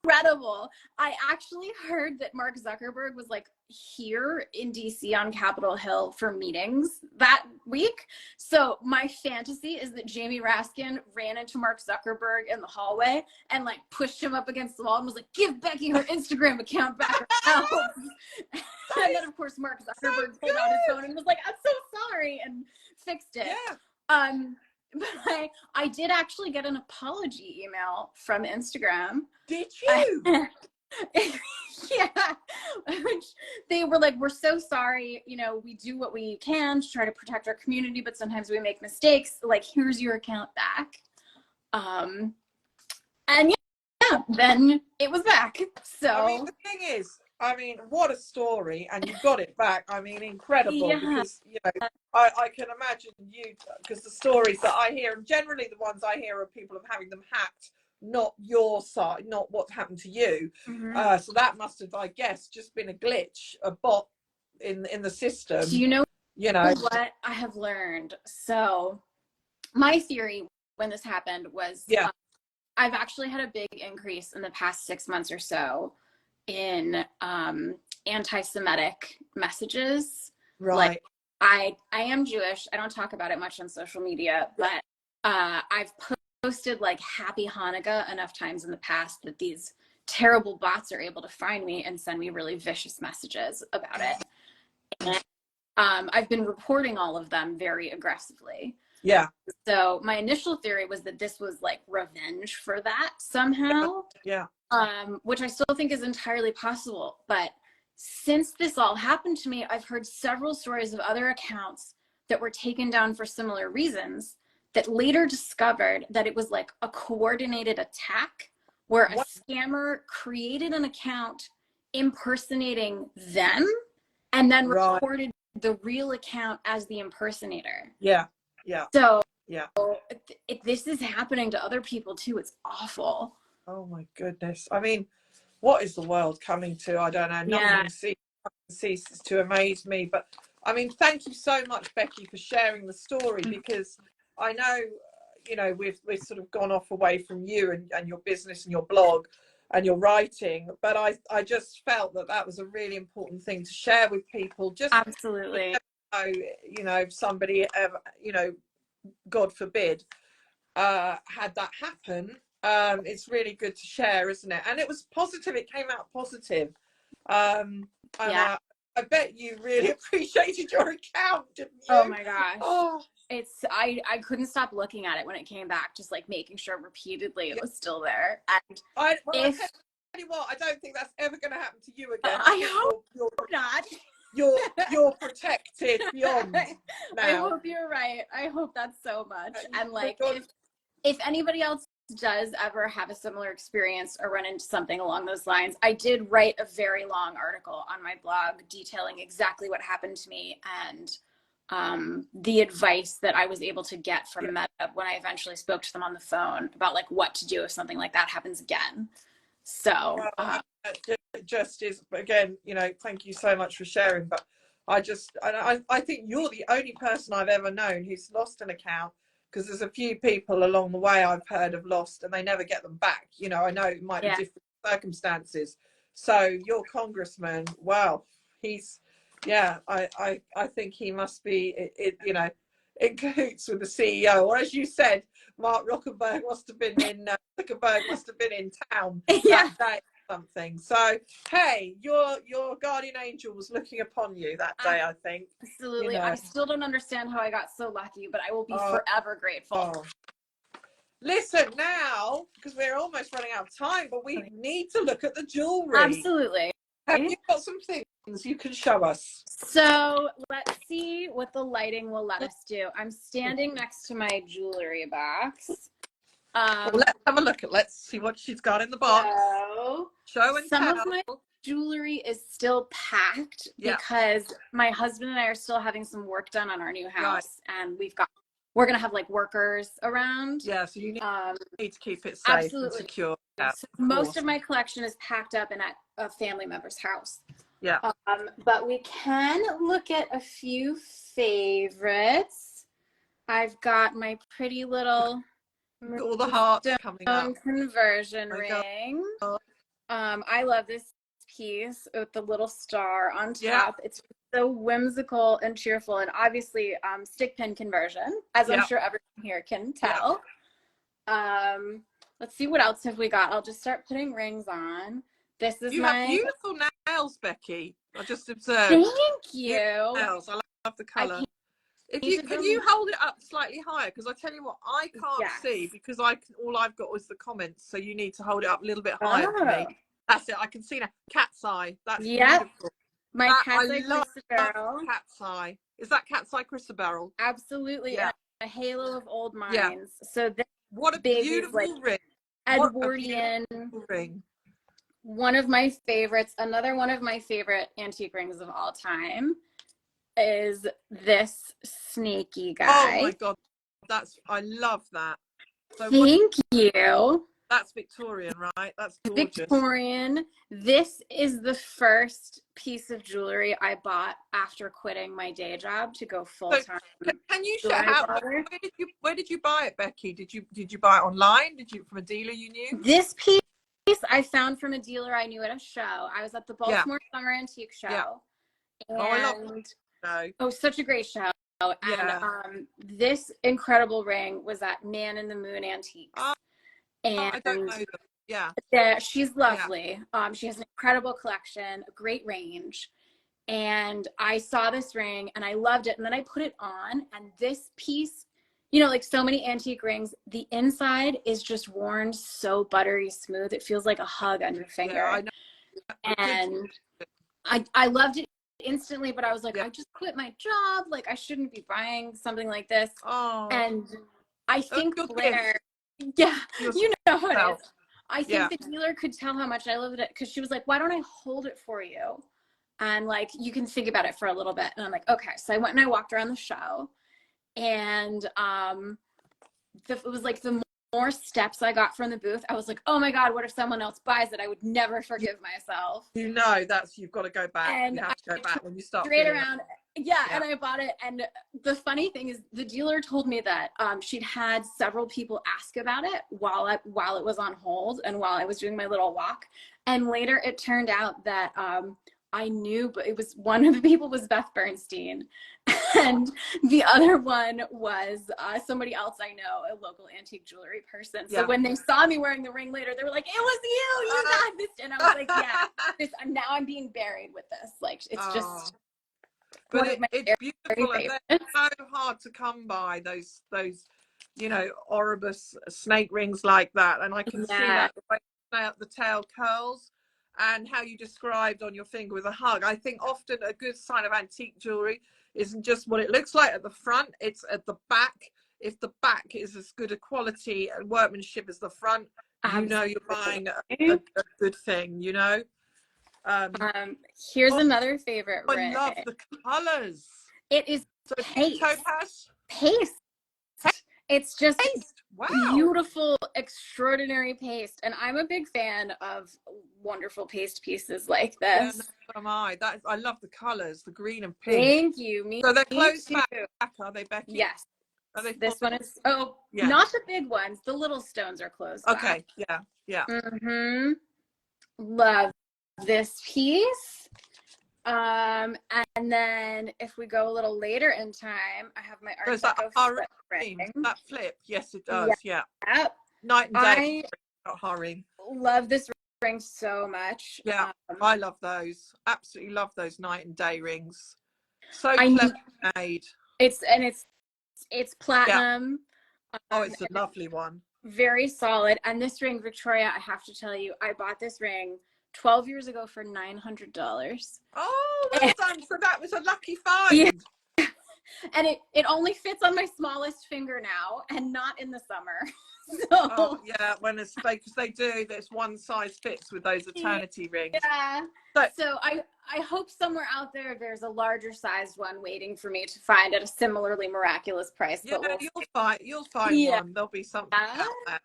incredible. I actually heard that Mark Zuckerberg was like here in DC on Capitol Hill for meetings that week. So my fantasy is that Jamie Raskin ran into Mark Zuckerberg in the hallway and like pushed him up against the wall and was like, give Becky her Instagram account back. And then of course Mark Zuckerberg pulled out his phone and was like, I'm so sorry, and fixed it. Yeah. But I did actually get an apology email from Instagram. Did you? Yeah, which they were like, we're so sorry, you know, we do what we can to try to protect our community, but sometimes we make mistakes, like here's your account back. And yeah, then it was back. So I mean, the thing is, I mean, what a story, and you got it back. I mean, incredible, yeah, because, you know, I can imagine you, because the stories that I hear, and generally the ones I hear, are people of having them hacked, not your side, not what's happened to you. So that must have, I guess, just been a glitch, a bot in the system. Do you know You know what I have learned? So my theory when this happened was, yeah, I've actually had a big increase in the past 6 months or so in anti-Semitic messages. Like, right, I am Jewish. I don't talk about it much on social media, but I've posted like Happy Hanukkah enough times in the past that these terrible bots are able to find me and send me really vicious messages about it. And I've been reporting all of them very aggressively. yeah, So my initial theory was that this was like revenge for that somehow, yeah, which I still think is entirely possible. But since this all happened to me, I've heard several stories of other accounts that were taken down for similar reasons that later discovered that it was like a coordinated attack where a scammer created an account impersonating them and then right, recorded the real account as the impersonator. yeah, yeah, So yeah. this is happening to other people too. It's awful. Oh my goodness. I mean, what is the world coming to? I don't know. Yeah. Nothing ceases to amaze me. But I mean, thank you so much, Becky, for sharing the story, because I know, you know, we've sort of gone off away from you and your business and your blog and your writing, but I just felt that that was a really important thing to share with people. Just, Absolutely. you know, if somebody ever, you know, God forbid, had that happen, it's really good to share, isn't it? And it was positive. It came out positive. And Yeah. I bet you really appreciated your account, didn't you? Oh my gosh. Oh, It's I couldn't stop looking at it when it came back, just like making sure repeatedly it yeah. was still there. And I if tell you what, I don't think that's ever going to happen to you again. I I think hope not. you're protected beyond now. I hope you're right. I hope that so much. And like God, if anybody else does ever have a similar experience or run into something along those lines, I did write a very long article on my blog detailing exactly what happened to me and the advice that I was able to get from Meta when I eventually spoke to them on the phone about like what to do if something like that happens again. So it just is, again, you know, thank you so much for sharing. But I think you're the only person I've ever known who's lost an account, because there's a few people along the way I've heard have lost and they never get them back. You know, I know it might be different circumstances. So your congressman, well, he's, yeah, I think he must be, you know, in cahoots with the CEO, or as you said, Mark Zuckerberg must have been in town yeah. that day or something. So hey, your guardian angel was looking upon you that day, I think. Absolutely. You know. I still don't understand how I got so lucky, but I will be forever grateful. Oh. Listen, now, because we're almost running out of time, but we need to look at the jewelry. Absolutely. Have you got some things you can show us? So let's see what the lighting will let us do. I'm standing next to my jewelry box. Well, let's have a look at. Let's see what she's got in the box. So show and some tell. of my jewelry is still packed because my husband and I are still having some work done on our new house, and we're gonna have like workers around. Yeah, so you need to keep it safe and secure. Yeah, so most of my collection is packed up and at a family member's house. Yeah. But we can look at a few favorites. I've got my pretty little all the hearts coming up. Conversion ring. I love this piece with the little star on top. It's so whimsical and cheerful, and obviously stick pin conversion, as I'm sure everyone here can tell. Let's see, what else have we got? I'll just start putting rings on. This is you have beautiful nails, Becky. I just observed. Thank you. Nails. I love the color. Can you hold it up slightly higher? Because I tell you what, I can't see, because all I've got was the comments. So you need to hold it up a little bit higher for me. That's it. I can see now. Cat's eye. That's Yep. beautiful. My That, cat's I eye love chrysoberyl. cat's eye. Is that cat's eye chrysoberyl? Absolutely. Yeah. And a halo of old Yeah. mines. So this What a big is like beautiful ring. What a Edwardian. beautiful ring. One of my favorites, another one of my favorite antique rings of all time is this snaky guy. Oh my God. I love that. So Thank you. that's Victorian, right? That's gorgeous. Victorian. This is the first piece of jewelry I bought after quitting my day job to go full time. So, can you share where did you buy it, Becky? Did you buy it online? Did you from a dealer you knew? This piece I found from a dealer I knew at a show. I was at the Baltimore Summer Antique Show. Yeah. And I love that show. Oh, such a great show. Yeah. And this incredible ring was at Man in the Moon Antiques. And I don't know them. Yeah. She's lovely. Yeah. She has an incredible collection, a great range. And I saw this ring and I loved it. And then I put it on, and this piece, you know, like so many antique rings, the inside is just worn so buttery smooth. It feels like a hug on your finger. Yeah, I know. And I loved it instantly, but I was like, yeah. I just quit my job. Like, I shouldn't be buying something like this. Oh. And I think Claire, yeah, you know what it is. I think the dealer could tell how much I loved it, because she was like, why don't I hold it for you? And like, you can think about it for a little bit. And I'm like, okay. So I went and I walked around the show, and it was like the more steps I got from the booth, I was like, oh my God, what if someone else buys it? I would never forgive myself. You know, you've got to go back. And you have to go back when you start straight around. Yeah, and I bought it. And the funny thing is, the dealer told me that she'd had several people ask about it while it was on hold and while I was doing my little walk. And later it turned out that I knew, but it was one of the people was Beth Bernstein, and the other one was somebody else I know, a local antique jewelry person. So when they saw me wearing the ring later, they were like, "It was you! You got this!" And I was like, "Yeah, now I'm being buried with this. Like, it's just." But it's beautiful, and they're so hard to come by, those you know, Oribus snake rings like that. And I can see that the way the tail curls and how you described on your finger with a hug. I think often a good sign of antique jewelry isn't just what it looks like at the front, it's at the back. If the back is as good a quality and workmanship as the front, you know you're buying a good thing, you know. Here's another favorite ring. I love the colors. It is paste. Topaz? Paste. It's just wow. Beautiful, extraordinary paste. And I'm a big fan of wonderful paste pieces like this. Yeah, so am I. I love the colors, the green and pink. Thank you. Me, so they're closed too. back, are they, Becky? Yes. Are they this one is, not the big ones. The little stones are closed back. Yeah. Love this piece. And then if we go a little later in time, I have my Art Deco ring. That flip, yes it does. Yeah. Night and day. Harry. Love this ring so much. Yeah, I love those. Absolutely love those night and day rings. So clever made. It's platinum. Oh, it's a lovely one. Very solid. And this ring, Victoria, I have to tell you, I bought this ring 12 years ago for $900. Oh, well done. So that was a lucky find. Yeah. And it only fits on my smallest finger now, and not in the summer. So when it's because they do, there's one size fits with those eternity rings. Yeah. So I hope somewhere out there's a larger sized one waiting for me to find at a similarly miraculous price. Yeah, you'll find one. There'll be something out there.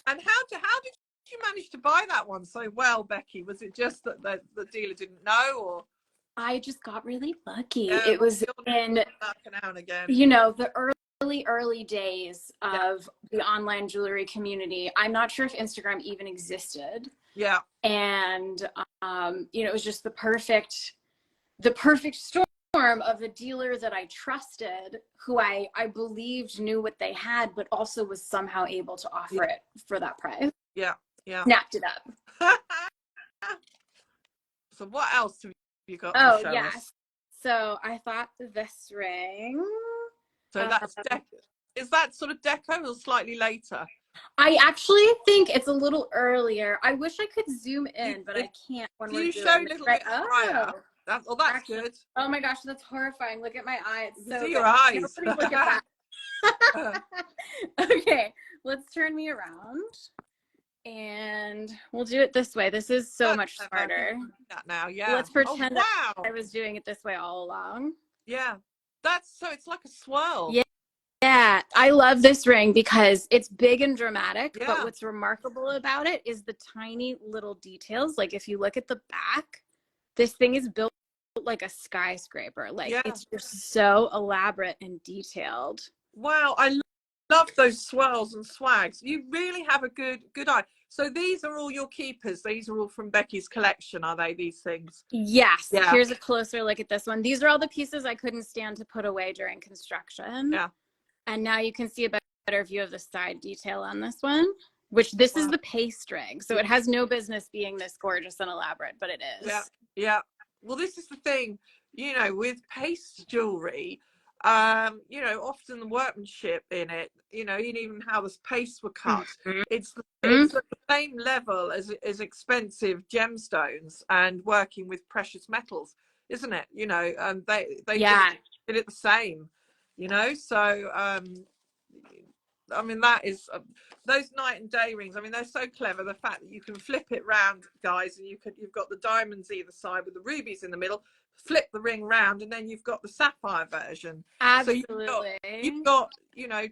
And how did you manage to buy that one so well, Becky? Was it just that the dealer didn't know, or? I just got really lucky. It was in, again. you know, the early days of the online jewelry community. I'm not sure if Instagram even existed. Yeah. And you know, it was just the perfect storm of a dealer that I trusted, who I believed knew what they had, but also was somehow able to offer it for that price. Yeah. Snapped it up. So what else have you got? Oh, yes. So I thought this ring. So that's is that sort of deco or slightly later? I actually think it's a little earlier. I wish I could zoom in, but I can't when If we're you show a doing this. little Right? bit higher, Oh, that's actually, good. oh my gosh, that's horrifying. Look at my eye. You It's can so see big. your eyes. Nobody look at that. Okay, let's turn me around. And we'll do it this way. This is so That's much clever. smarter. That now, yeah. Let's Oh pretend that wow. I was doing it this way all along. Yeah. That's so it's like a swirl. Yeah. Yeah, I love this ring because it's big and dramatic, but Yeah. what's remarkable about it is the tiny little details. Like if you look at the back, this thing is built like a skyscraper. Like Yeah. it's just so elaborate and detailed. Wow, I love those swirls and swags. You really have a good eye. So these are all your keepers. These are all from Becky's collection, are they? These things? Yes. Yeah. Here's a closer look at this one. These are all the pieces I couldn't stand to put away during construction. Yeah. And now you can see a better view of the side detail on this one, which this is Wow. the paste ring. So it has no business being this gorgeous and elaborate, but it is. Yeah. Yeah. Well, this is the thing, with paste jewelry, often the workmanship in it, and even how the pastes were cut, Mm-hmm. it's at the same level as expensive gemstones and working with precious metals, isn't it? They Yeah. just did it the same, so I mean, that is those night and day rings. I mean, they're so clever. The fact that you can flip it round, guys, and you've got the diamonds either side with the rubies in the middle. Flip the ring round, and then you've got the sapphire version. Absolutely. So you've got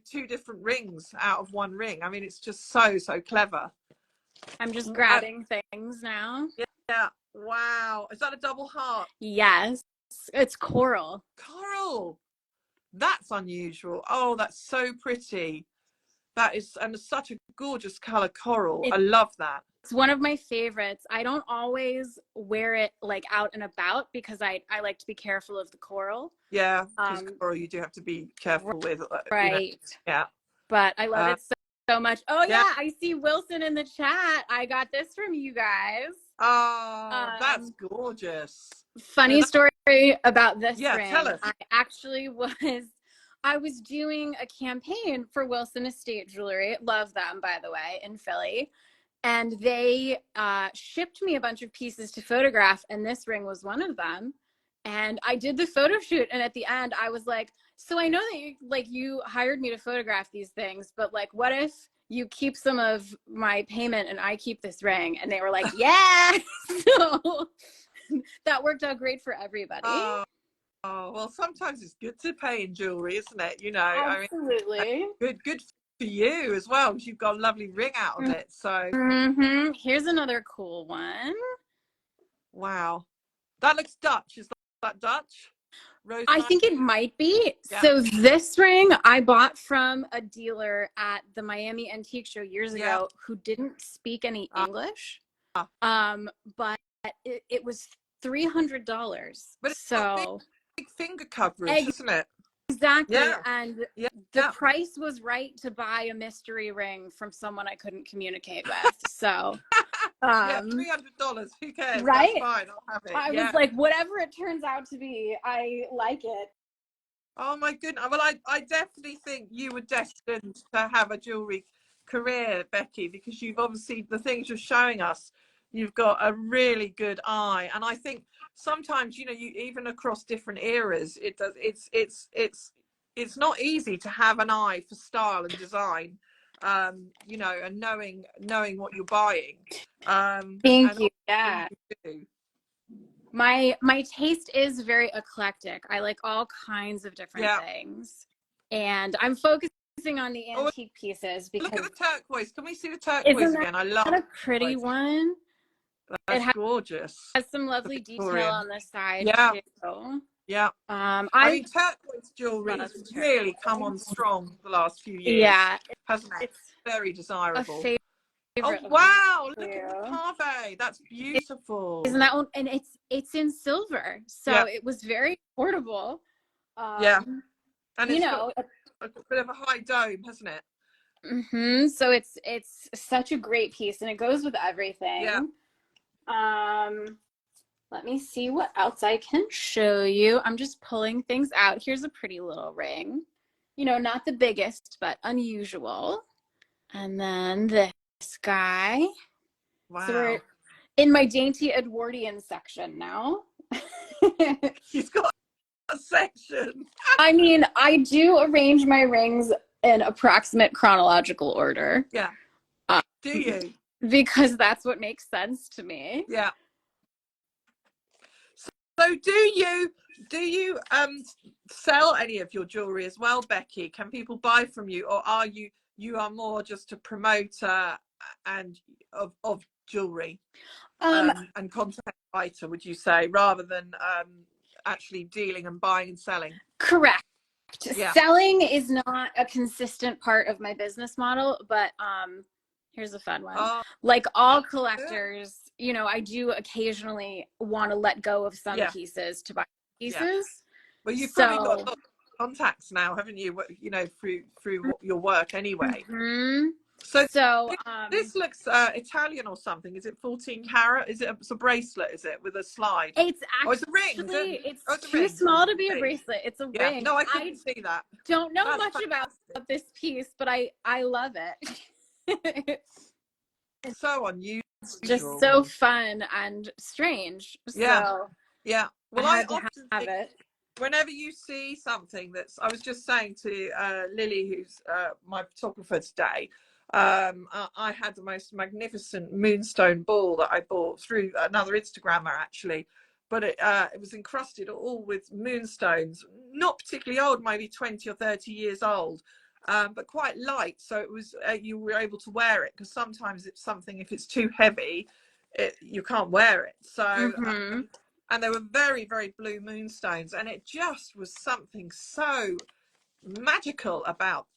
two different rings out of one ring. I mean, it's just so clever. I'm just grabbing things now. Yeah. Wow. Is that a double heart? Yes. It's coral. Coral. That's unusual. Oh, that's so pretty. That is, and it's such a gorgeous color, coral. I love that. It's one of my favorites. I don't always wear it like out and about because I like to be careful of the coral. Yeah, because coral you do have to be careful with. Right. Yeah. But I love it so much. Oh yeah, I see Wilson in the chat. I got this from you guys. Oh, that's gorgeous. Funny story about this ring. Tell us. I was doing a campaign for Wilson Estate Jewelry. Love them, by the way, in Philly. And they shipped me a bunch of pieces to photograph, and this ring was one of them. And I did the photo shoot, and at the end, I was like, so I know that you hired me to photograph these things, but like, what if you keep some of my payment and I keep this ring? And they were like, yeah. So that worked out great for everybody. Oh, well, sometimes it's good to pay in jewelry, isn't it? Absolutely. I mean, good for you as well, because you've got a lovely ring out of it. So here's another cool one. Wow, that looks Dutch. Is that Dutch? Rose I think it might be. Yeah. So this ring I bought from a dealer at the Miami Antique Show years ago who didn't speak any English. But it was $300. But it's so big finger coverage, isn't it? Exactly. Yeah. And the price was right to buy a mystery ring from someone I couldn't communicate with. So $300. Who cares? Right? That's fine. I'll have it. I was like, whatever it turns out to be, I like it. Oh my goodness. Well, I definitely think you were destined to have a jewelry career, Becky, because you've obviously, the things you're showing us, you've got a really good eye. And I think sometimes, you even across different eras, it's not easy to have an eye for style and design, and knowing what you're buying. Thank you. Yeah. My taste is very eclectic. I like all kinds of different things. And I'm focusing on the antique pieces because look at the turquoise. Can we see the turquoise again? I love a pretty one. That's gorgeous. Has some lovely detail on the side too. Yeah. I mean, turquoise jewelry has really come on strong the last few years. Yeah. Hasn't it? It's very desirable. Oh wow, look at the pave. That's beautiful. Isn't that one? And it's in silver. So it was very affordable. And it's got a bit of a high dome, hasn't it? So it's such a great piece, and it goes with everything. Let me see what else I can show you. I'm just pulling things out. Here's a pretty little ring. Not the biggest, but unusual. And then this guy. Wow. So we're in my dainty Edwardian section now. She's got a section. I mean, I do arrange my rings in approximate chronological order. Yeah. Do you? Because that's what makes sense to me. Yeah. So do you sell any of your jewelry as well, Becky? Can people buy from you, or are you are more just a promoter and of jewelry and content writer, would you say, rather than actually dealing and buying and selling? Correct. Yeah. Selling is not a consistent part of my business model, but here's a fun one. Like all collectors, you know, I do occasionally want to let go of some pieces to buy pieces. Yeah. Well, you've probably got a lot of contacts now, haven't you? You know, through your work anyway. Mm-hmm. So this looks Italian or something. Is it 14 carat? Is it it's a bracelet? Is it with a slide? It's actually it's a ring. It's too small to be a bracelet. It's a ring. No, I couldn't see that. Don't know much about this piece, but I love it. It's so unusual. Just so fun and strange. Yeah. So yeah. Well, I often have it. Whenever you see something that's, I was just saying to Lily, who's my photographer today, I had the most magnificent moonstone ball that I bought through another Instagrammer actually, but it was encrusted all with moonstones, not particularly old, maybe 20 or 30 years old, but quite light. So it was you were able to wear it, because sometimes it's something, if it's too heavy, you can't wear it. So. And they were very, very blue moonstones, and it just was something so magical about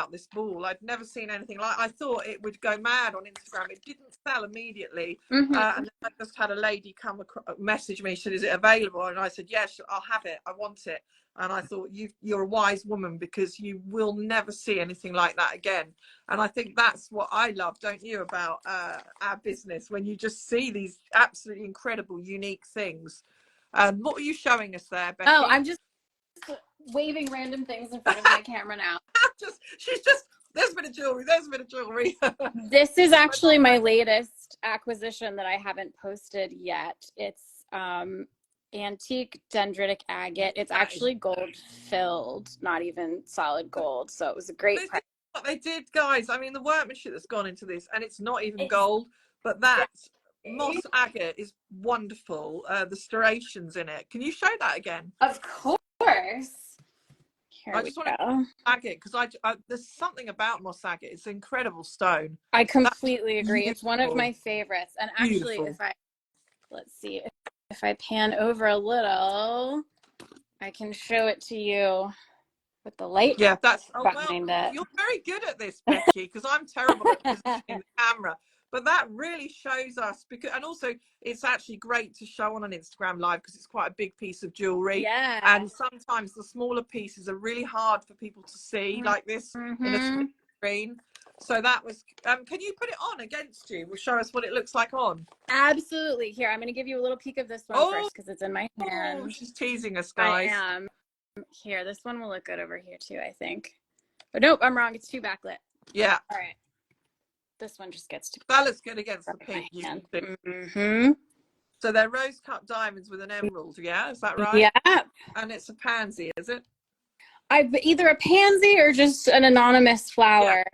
this ball. I'd never seen anything like. I thought it would go mad on Instagram. It didn't sell immediately, and then I just had a lady come message me. She said, "Is it available?" And I said, "Yes, I'll have it. I want it." And I thought, you're a wise woman, because you will never see anything like that again. And I think that's what I love, don't you, about our business, when you just see these absolutely incredible, unique things. What were you showing us there, Becky? Oh, I'm just waving random things in front of my camera now. She's just, there's a bit of jewelry. This is actually my latest acquisition that I haven't posted yet. It's antique dendritic agate. It's actually gold filled, not even solid gold. So it was a great price. What they did, guys, I mean, the workmanship that's gone into this, and it's not even gold, but that moss agate is wonderful. The striations in it. Can you show that again? Of course. Here I just want to agate, because there's something about moss agate. It's an incredible stone. I completely agree. It's one of my favorites. And actually, let's see, if I pan over a little, I can show it to you with the light. Yeah, that's behind it. You're very good at this, Becky, because I'm terrible at positioning the camera. But that really shows us, because, and also it's actually great to show on an Instagram live, because it's quite a big piece of jewelry. Yeah. And sometimes the smaller pieces are really hard for people to see, like this in a split screen. So that was, can you put it on against you? We'll show us what it looks like on. Absolutely. Here, I'm going to give you a little peek of this one first, because it's in my hand. Oh, she's teasing us, guys. I am. Here, this one will look good over here too, I think. Oh, nope, I'm wrong. It's too backlit. Yeah. All right. This one just gets to. That looks good against the pink. So they're rose cut diamonds with an emerald. Yeah, is that right? Yeah. And it's a pansy, is it? Either a pansy or just an anonymous flower.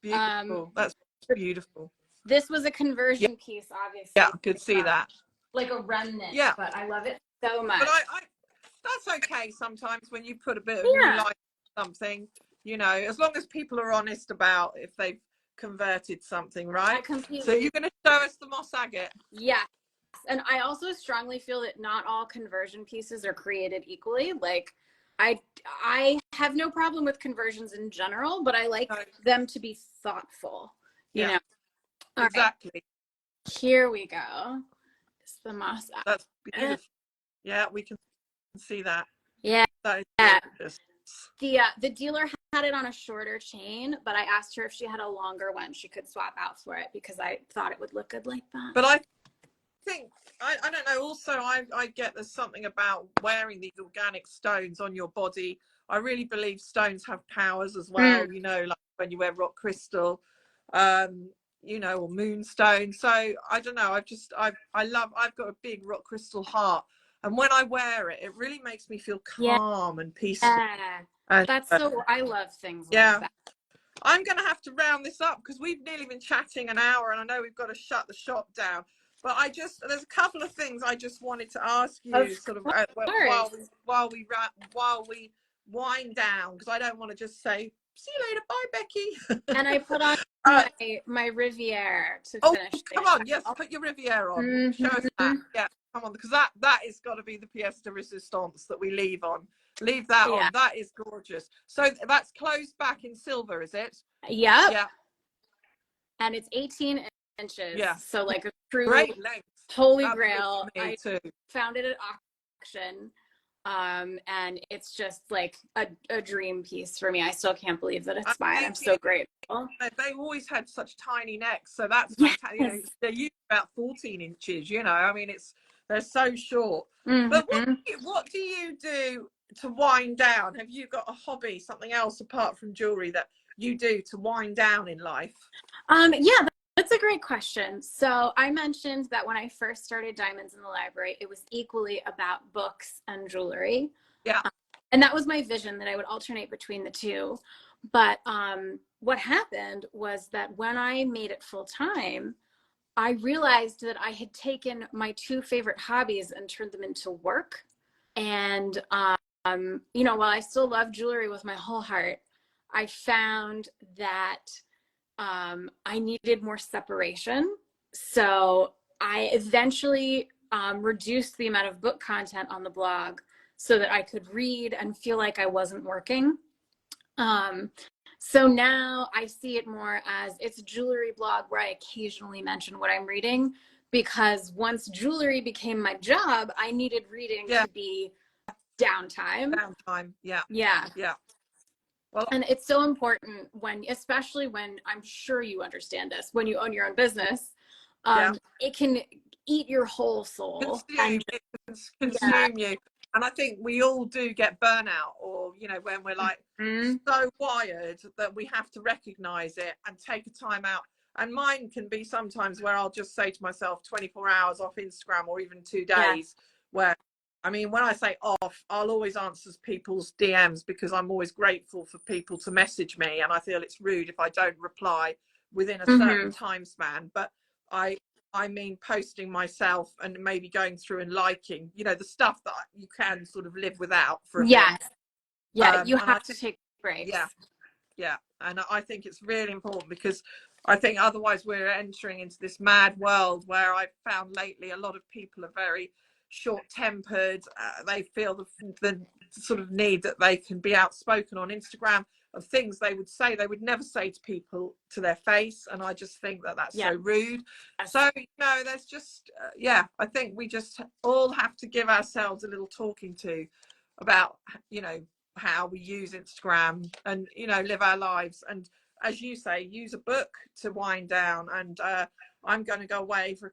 Yeah. Beautiful. That's beautiful. This was a conversion piece, obviously. Yeah, could see that. Like a remnant. Yeah. But I love it so much. But that's okay sometimes, when you put a bit of new life on something, you know, as long as people are honest about if they've converted something, right? So you're going to show us the moss agate? Yes. And I also strongly feel that not all conversion pieces are created equally. Like, I have no problem with conversions in general, but I like them to be thoughtful. You know? Exactly. Right. Here we go. It's the moss agate. That's beautiful. Yeah, we can see that. Yeah. That is gorgeous. The dealer had it on a shorter chain, but I asked her if she had a longer one she could swap out for it, because I thought it would look good like that. But I think, I don't know, also I get there's something about wearing these organic stones on your body. I really believe stones have powers as well, you know, like when you wear rock crystal. you know, or moonstone. So I don't know. I've got a big rock crystal heart, and when I wear it, it really makes me feel calm and peaceful. And That's so, I love things like yeah. that. I'm going to have to round this up because we've nearly been chatting an hour, and I know we've got to shut the shop down. But there's a couple of things I just wanted to ask you, sort of while we wind down, because I don't want to just say see you later, bye, Becky. And I put on my Riviere to finish. Come on, yes, put your Riviere on. Show us that. Yeah, come on, because that is got to be the pièce de résistance that we leave on. Leave that on. That is gorgeous. So that's closed back in silver, is it? Yep. Yeah. And it's 18 inches. Yeah. So like a true great length. Holy That's Grail. I too. Found it at auction. And it's just like a dream piece for me. I still can't believe that it's mine. I'm so grateful. They always had such tiny necks, so that's fantastic. You know, they're usually about 14 inches. You know, I mean, they're so short. But what do you do to wind down? Have you got a hobby, something else apart from jewelry that you do to wind down in life? Yeah, that's a great question. So I mentioned that when I first started Diamonds in the Library, it was equally about books and jewelry. Yeah. And that was my vision, that I would alternate between the two. But what happened was that when I made it full time, I realized that I had taken my two favorite hobbies and turned them into work. And, you know, while I still love jewelry with my whole heart, I found that I needed more separation. So I eventually reduced the amount of book content on the blog so that I could read and feel like I wasn't working. So now I see it more as it's a jewelry blog where I occasionally mention what I'm reading, because once jewelry became my job, I needed reading to be downtime. Yeah. Well, and it's so important especially when, I'm sure you understand this, when you own your own business, it can eat your whole soul. Consume you. And I think we all do get burnout, or, you know, when we're like so wired that we have to recognize it and take a time out. And mine can be sometimes where I'll just say to myself 24 hours off Instagram, or even 2 days, where, I mean, when I say off, I'll always answer people's DMs because I'm always grateful for people to message me. And I feel it's rude if I don't reply within a certain time span. But I mean, posting myself and maybe going through and liking, you know, the stuff that you can sort of live without for a bit. Yeah, you have to take breaks. Yeah. And I think it's really important, because I think otherwise we're entering into this mad world where I've found lately a lot of people are very short-tempered. They feel the sort of need that they can be outspoken on Instagram of things they would never say to people to their face, and I just think that that's so rude. So, you know, there's just I think we just all have to give ourselves a little talking to about, you know, how we use Instagram and, you know, live our lives, and, as you say, use a book to wind down. And I'm going to go away for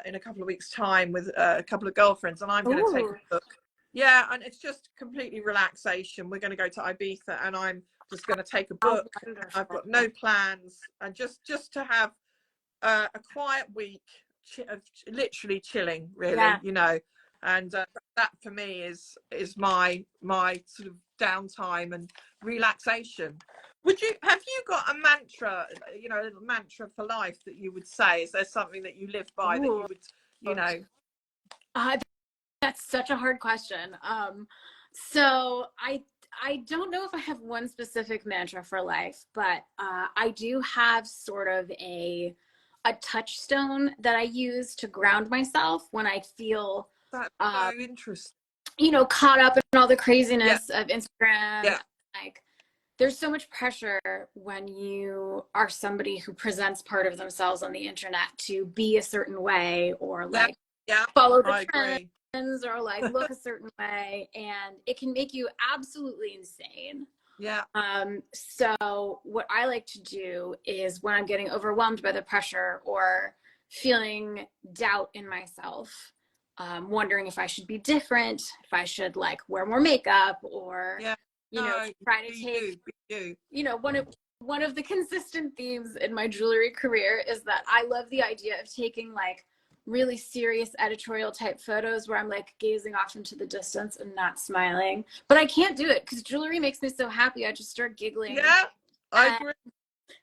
in a couple of weeks' time with a couple of girlfriends, and I'm going to take a book. Yeah, and it's just completely relaxation. We're going to go to Ibiza, and I'm just going to take a book. I've got no plans, and just to have a quiet week of literally chilling, really, you know. And that for me is my sort of downtime and relaxation. Have you got a mantra, you know, a little mantra for life that you would say? Is there something that you live by that you would, you know? That's such a hard question. So I don't know if I have one specific mantra for life, but I do have sort of a touchstone that I use to ground myself when I feel that's so interesting. You know, caught up in all the craziness of Instagram. Like, there's so much pressure when you are somebody who presents part of themselves on the internet to be a certain way, or like follow the trends, or like look a certain way, and it can make you absolutely insane. So what I like to do is, when I'm getting overwhelmed by the pressure or feeling doubt in myself, wondering if I should be different, if I should like wear more makeup, or you know, try to take, you know, one one of the consistent themes in my jewelry career is that I love the idea of taking like really serious editorial type photos where I'm like gazing off into the distance and not smiling. But I can't do it because jewelry makes me so happy. I just start giggling. Yeah, I agree.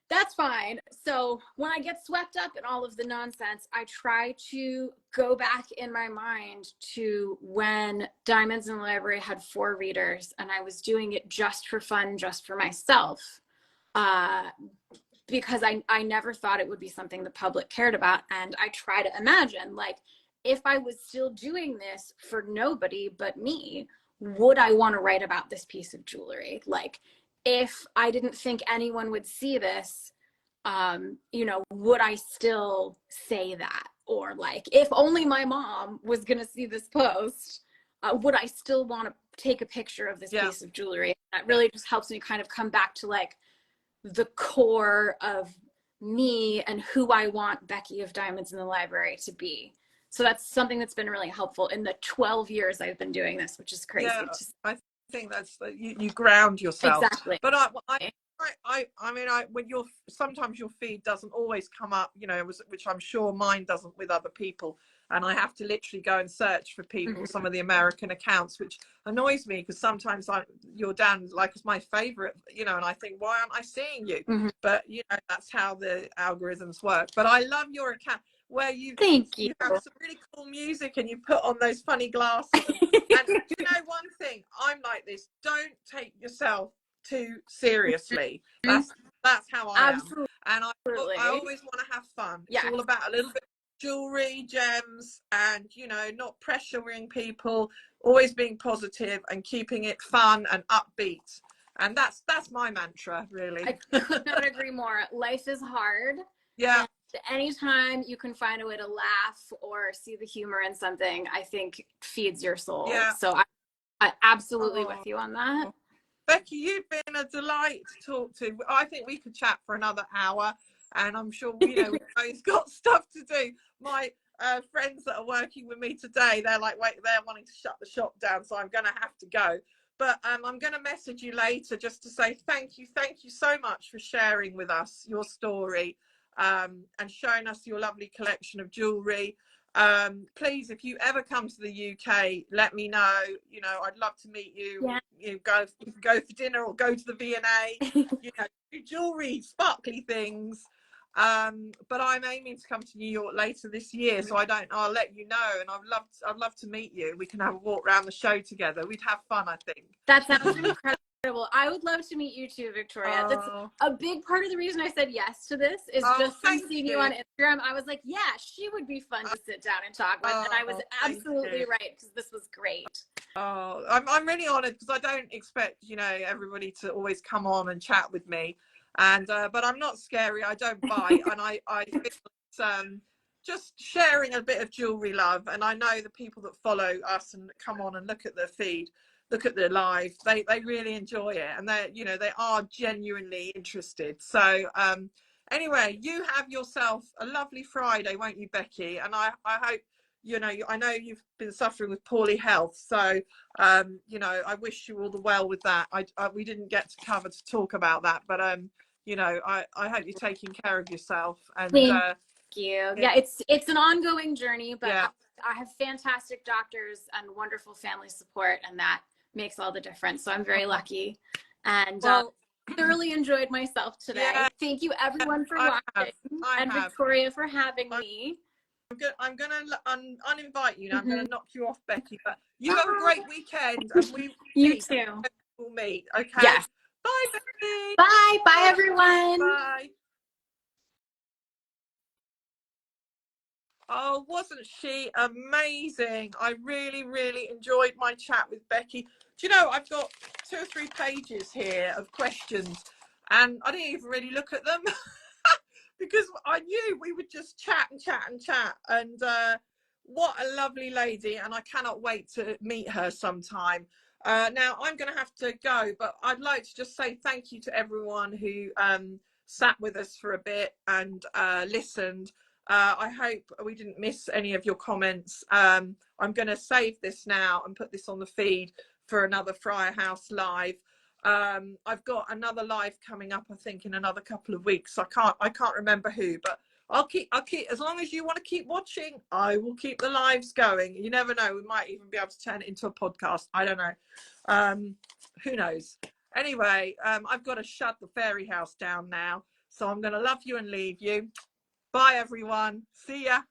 That's fine. So when I get swept up in all of the nonsense, I try to go back in my mind to when Diamonds in the Library had 4 readers and I was doing it just for fun, just for myself. Because I never thought it would be something the public cared about. And I try to imagine, like, if I was still doing this for nobody but me, would I want to write about this piece of jewelry? Like, if I didn't think anyone would see this, you know, would I still say that? Or like, if only my mom was going to see this post, would I still want to take a picture of this piece of jewelry? That really just helps me kind of come back to like the core of me and who I want Becky of Diamonds in the Library to be. So that's something that's been really helpful in the 12 years I've been doing this, which is crazy. Yeah, I think that's you ground yourself. Exactly. But I mean, when sometimes your feed doesn't always come up, you know, which I'm sure mine doesn't with other people, and I have to literally go and search for people, some of the American accounts, which annoys me because sometimes you're down like as my favorite, you know, and I think, why aren't I seeing you? But you know, that's how the algorithms work. But I love your account where you have some really cool music and you put on those funny glasses. And you know, one thing, I'm like this: don't take yourself too seriously. That's how I am, and I always want to have fun. It's all about a little bit of jewelry, gems, and you know, not pressuring people, always being positive and keeping it fun and upbeat. And that's my mantra, really. I could not agree more. Life is hard. Yeah. And anytime you can find a way to laugh or see the humor in something, I think feeds your soul. Yeah. So I absolutely with you on that. Becky, you've been a delight to talk to. I think we could chat for another hour, and I'm sure, you know, we've both got stuff to do. My friends that are working with me today, they're like, wait, they're wanting to shut the shop down, so I'm going to have to go. But I'm going to message you later just to say thank you so much for sharing with us your story and showing us your lovely collection of jewelry. Please, if you ever come to the UK, let me know. You know, I'd love to meet you. Yeah. You go for dinner or go to the V&A. You know, do jewelry, sparkly things. But I'm aiming to come to New York later this year, so I'll let you know. And I'd love to meet you. We can have a walk around the show together. We'd have fun, I think. That sounds incredible. I would love to meet you too, Victoria. That's a big part of the reason I said yes to this is just from seeing you on Instagram. I was like, yeah, she would be fun to sit down and talk with. And I was absolutely right, because this was great. Oh, I'm really honored, because I don't expect, you know, everybody to always come on and chat with me. And but I'm not scary. I don't bite. And I feel just sharing a bit of jewelry love. And I know the people that follow us and come on and look at the feed, look at the live, they really enjoy it, and they are genuinely interested. So anyway, you have yourself a lovely Friday, won't you, Becky? And I hope, you know, I know you've been suffering with poorly health, so you know, I wish you all the well with that. We didn't get to cover to talk about that, but you know, I hope you're taking care of yourself. And thank you. Yeah, it's an ongoing journey, but I have fantastic doctors and wonderful family support, and that makes all the difference. So I'm very lucky, and thoroughly enjoyed myself today. Yeah, thank you everyone for watching, and Victoria for having me. I'm gonna uninvite you now. I'm gonna knock you off, Becky, but you have a great weekend, and you too. We'll meet. Okay. Yes. Bye, Becky. Bye everyone. Bye. Oh, wasn't she amazing? I really, really enjoyed my chat with Becky. Do you know, I've got 2 or 3 pages here of questions, and I didn't even really look at them because I knew we would just chat and chat and chat. And what a lovely lady, and I cannot wait to meet her sometime. Now, I'm going to have to go, but I'd like to just say thank you to everyone who sat with us for a bit and listened. I hope we didn't miss any of your comments. I'm going to save this now and put this on the feed for another Friar House Live. I've got another live coming up, I think, in another couple of weeks. I can't remember who, but I'll keep, as long as you want to keep watching, I will keep the lives going. You never know, we might even be able to turn it into a podcast. I don't know. Who knows? Anyway, I've got to shut the fairy house down now. So I'm going to love you and leave you. Bye, everyone. See ya.